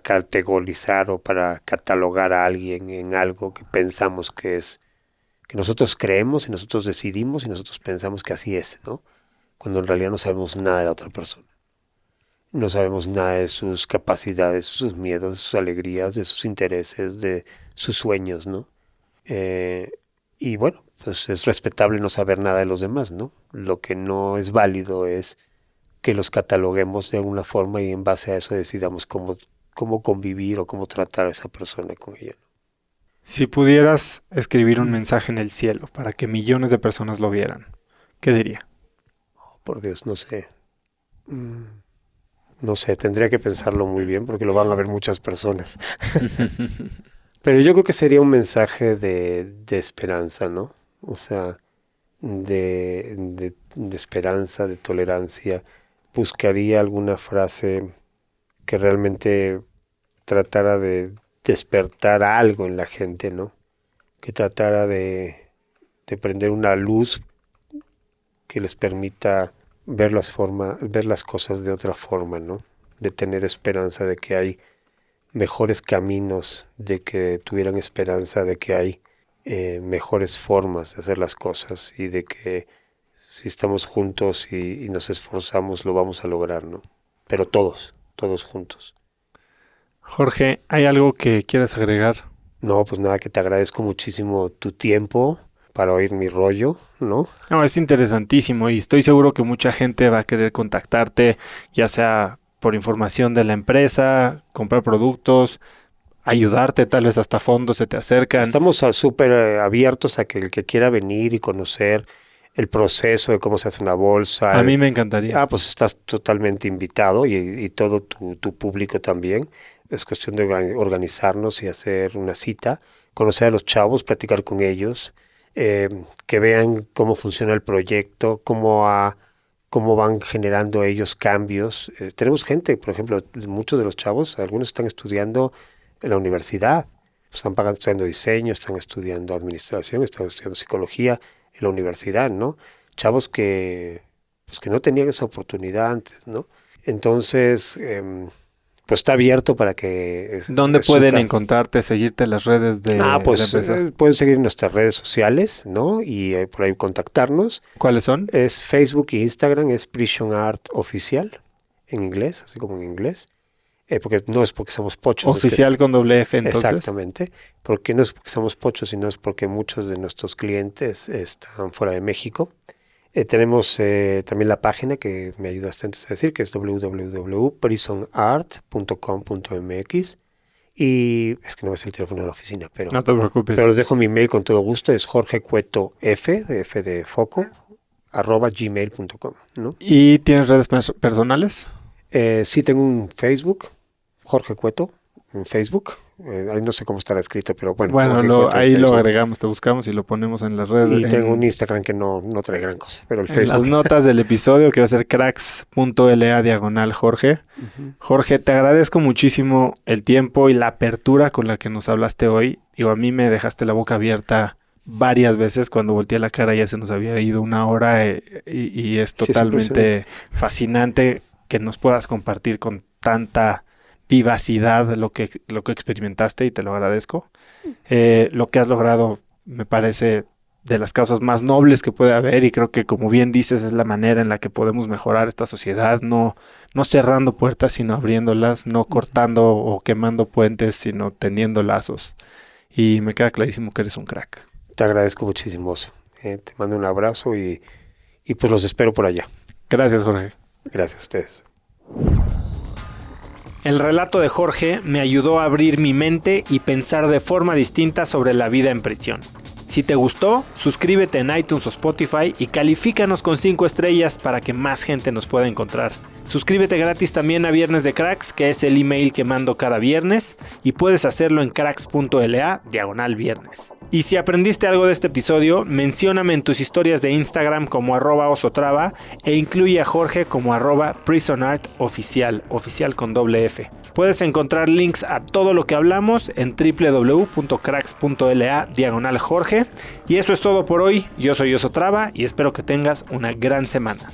categorizar o para catalogar a alguien en algo que pensamos que nosotros creemos y nosotros decidimos y nosotros pensamos que así es, ¿no? Cuando en realidad no sabemos nada de la otra persona. No sabemos nada de sus capacidades, sus miedos, sus alegrías, de sus intereses, de sus sueños, ¿no? Y bueno, pues es respetable no saber nada de los demás, ¿no? Lo que no es válido es que los cataloguemos de alguna forma y en base a eso decidamos cómo convivir o cómo tratar a esa persona con ella. Si pudieras escribir un mensaje en el cielo para que millones de personas lo vieran, ¿qué diría? Oh, por Dios, no sé. No sé, tendría que pensarlo muy bien porque lo van a ver muchas personas. Pero yo creo que sería un mensaje de esperanza, ¿no? O sea, de esperanza, de tolerancia. Buscaría alguna frase que realmente tratara de despertar algo en la gente, ¿no? Que tratara de prender una luz que les permita ver las cosas de otra forma, ¿no? De tener esperanza de que hay mejores caminos, de que tuvieran esperanza de que hay mejores formas de hacer las cosas y de que si estamos juntos y nos esforzamos lo vamos a lograr, ¿no? Pero todos juntos. Jorge, ¿hay algo que quieras agregar? No, pues nada, que te agradezco muchísimo tu tiempo para oír mi rollo, ¿no? No, es interesantísimo y estoy seguro que mucha gente va a querer contactarte, ya sea por información de la empresa, comprar productos, ayudarte, tal vez hasta fondos se te acercan. Estamos súper abiertos a que el que quiera venir y conocer el proceso de cómo se hace una bolsa. A mí me encantaría. Pues estás totalmente invitado y todo tu público también. Es cuestión de organizarnos y hacer una cita, conocer a los chavos, platicar con ellos, que vean cómo funciona el proyecto, cómo van generando ellos cambios. Tenemos gente, por ejemplo, muchos de los chavos, algunos están estudiando en la universidad, están estudiando diseño, están estudiando administración, están estudiando psicología en la universidad, ¿no? Chavos que no tenían esa oportunidad antes, ¿no? Entonces, pues está abierto para que... ¿Dónde pueden encontrarte, seguirte en las redes de la empresa? Pueden seguir nuestras redes sociales, ¿no? Y por ahí contactarnos. ¿Cuáles son? Es Facebook e Instagram, es Prison Art Oficial, en inglés, así como en inglés. Porque no es porque somos pochos. Oficial con doble F, entonces. Exactamente. Porque no es porque somos pochos, sino es porque muchos de nuestros clientes están fuera de México. Tenemos también la página que me ayudaste antes a decir, que es www.prisonart.com.mx. Y es que no es el teléfono de la oficina, pero... No te preocupes. Pero les dejo mi mail con todo gusto, es jorgecuetofF de foco, @gmail.com, ¿no? ¿Y tienes redes personales? Sí, tengo un Facebook, Jorge Cueto, en Facebook. Ahí no sé cómo estará escrito, pero bueno. Bueno, ahí lo agregamos, te buscamos y lo ponemos en las redes. Y tengo un Instagram que no trae gran cosa, pero el en Facebook. Las notas del episodio, que va a ser cracks.la/Jorge. Uh-huh. Jorge, te agradezco muchísimo el tiempo y la apertura con la que nos hablaste hoy. Digo, a mí me dejaste la boca abierta varias veces. Cuando volteé la cara ya se nos había ido una hora y es totalmente fascinante que nos puedas compartir con tanta vivacidad lo que experimentaste, y te lo agradezco. Lo que has logrado me parece de las causas más nobles que puede haber, y creo que, como bien dices, es la manera en la que podemos mejorar esta sociedad, no cerrando puertas sino abriéndolas, no cortando o quemando puentes sino tendiendo lazos, y me queda clarísimo que eres un crack. Te agradezco muchísimo, Oso. Te mando un abrazo y pues los espero por allá. Gracias, Jorge. Gracias a ustedes. El relato de Jorge me ayudó a abrir mi mente y pensar de forma distinta sobre la vida en prisión. Si te gustó, suscríbete en iTunes o Spotify y califícanos con 5 estrellas para que más gente nos pueda encontrar. Suscríbete gratis también a Viernes de Cracks, que es el email que mando cada viernes, y puedes hacerlo en cracks.la/viernes. Y si aprendiste algo de este episodio, mencióname en tus historias de Instagram como @osotrava e incluye a Jorge como @prisonartoficial, oficial con doble F. Puedes encontrar links a todo lo que hablamos en www.cracks.la/Jorge. Y eso es todo por hoy. Yo soy Osotrava y espero que tengas una gran semana.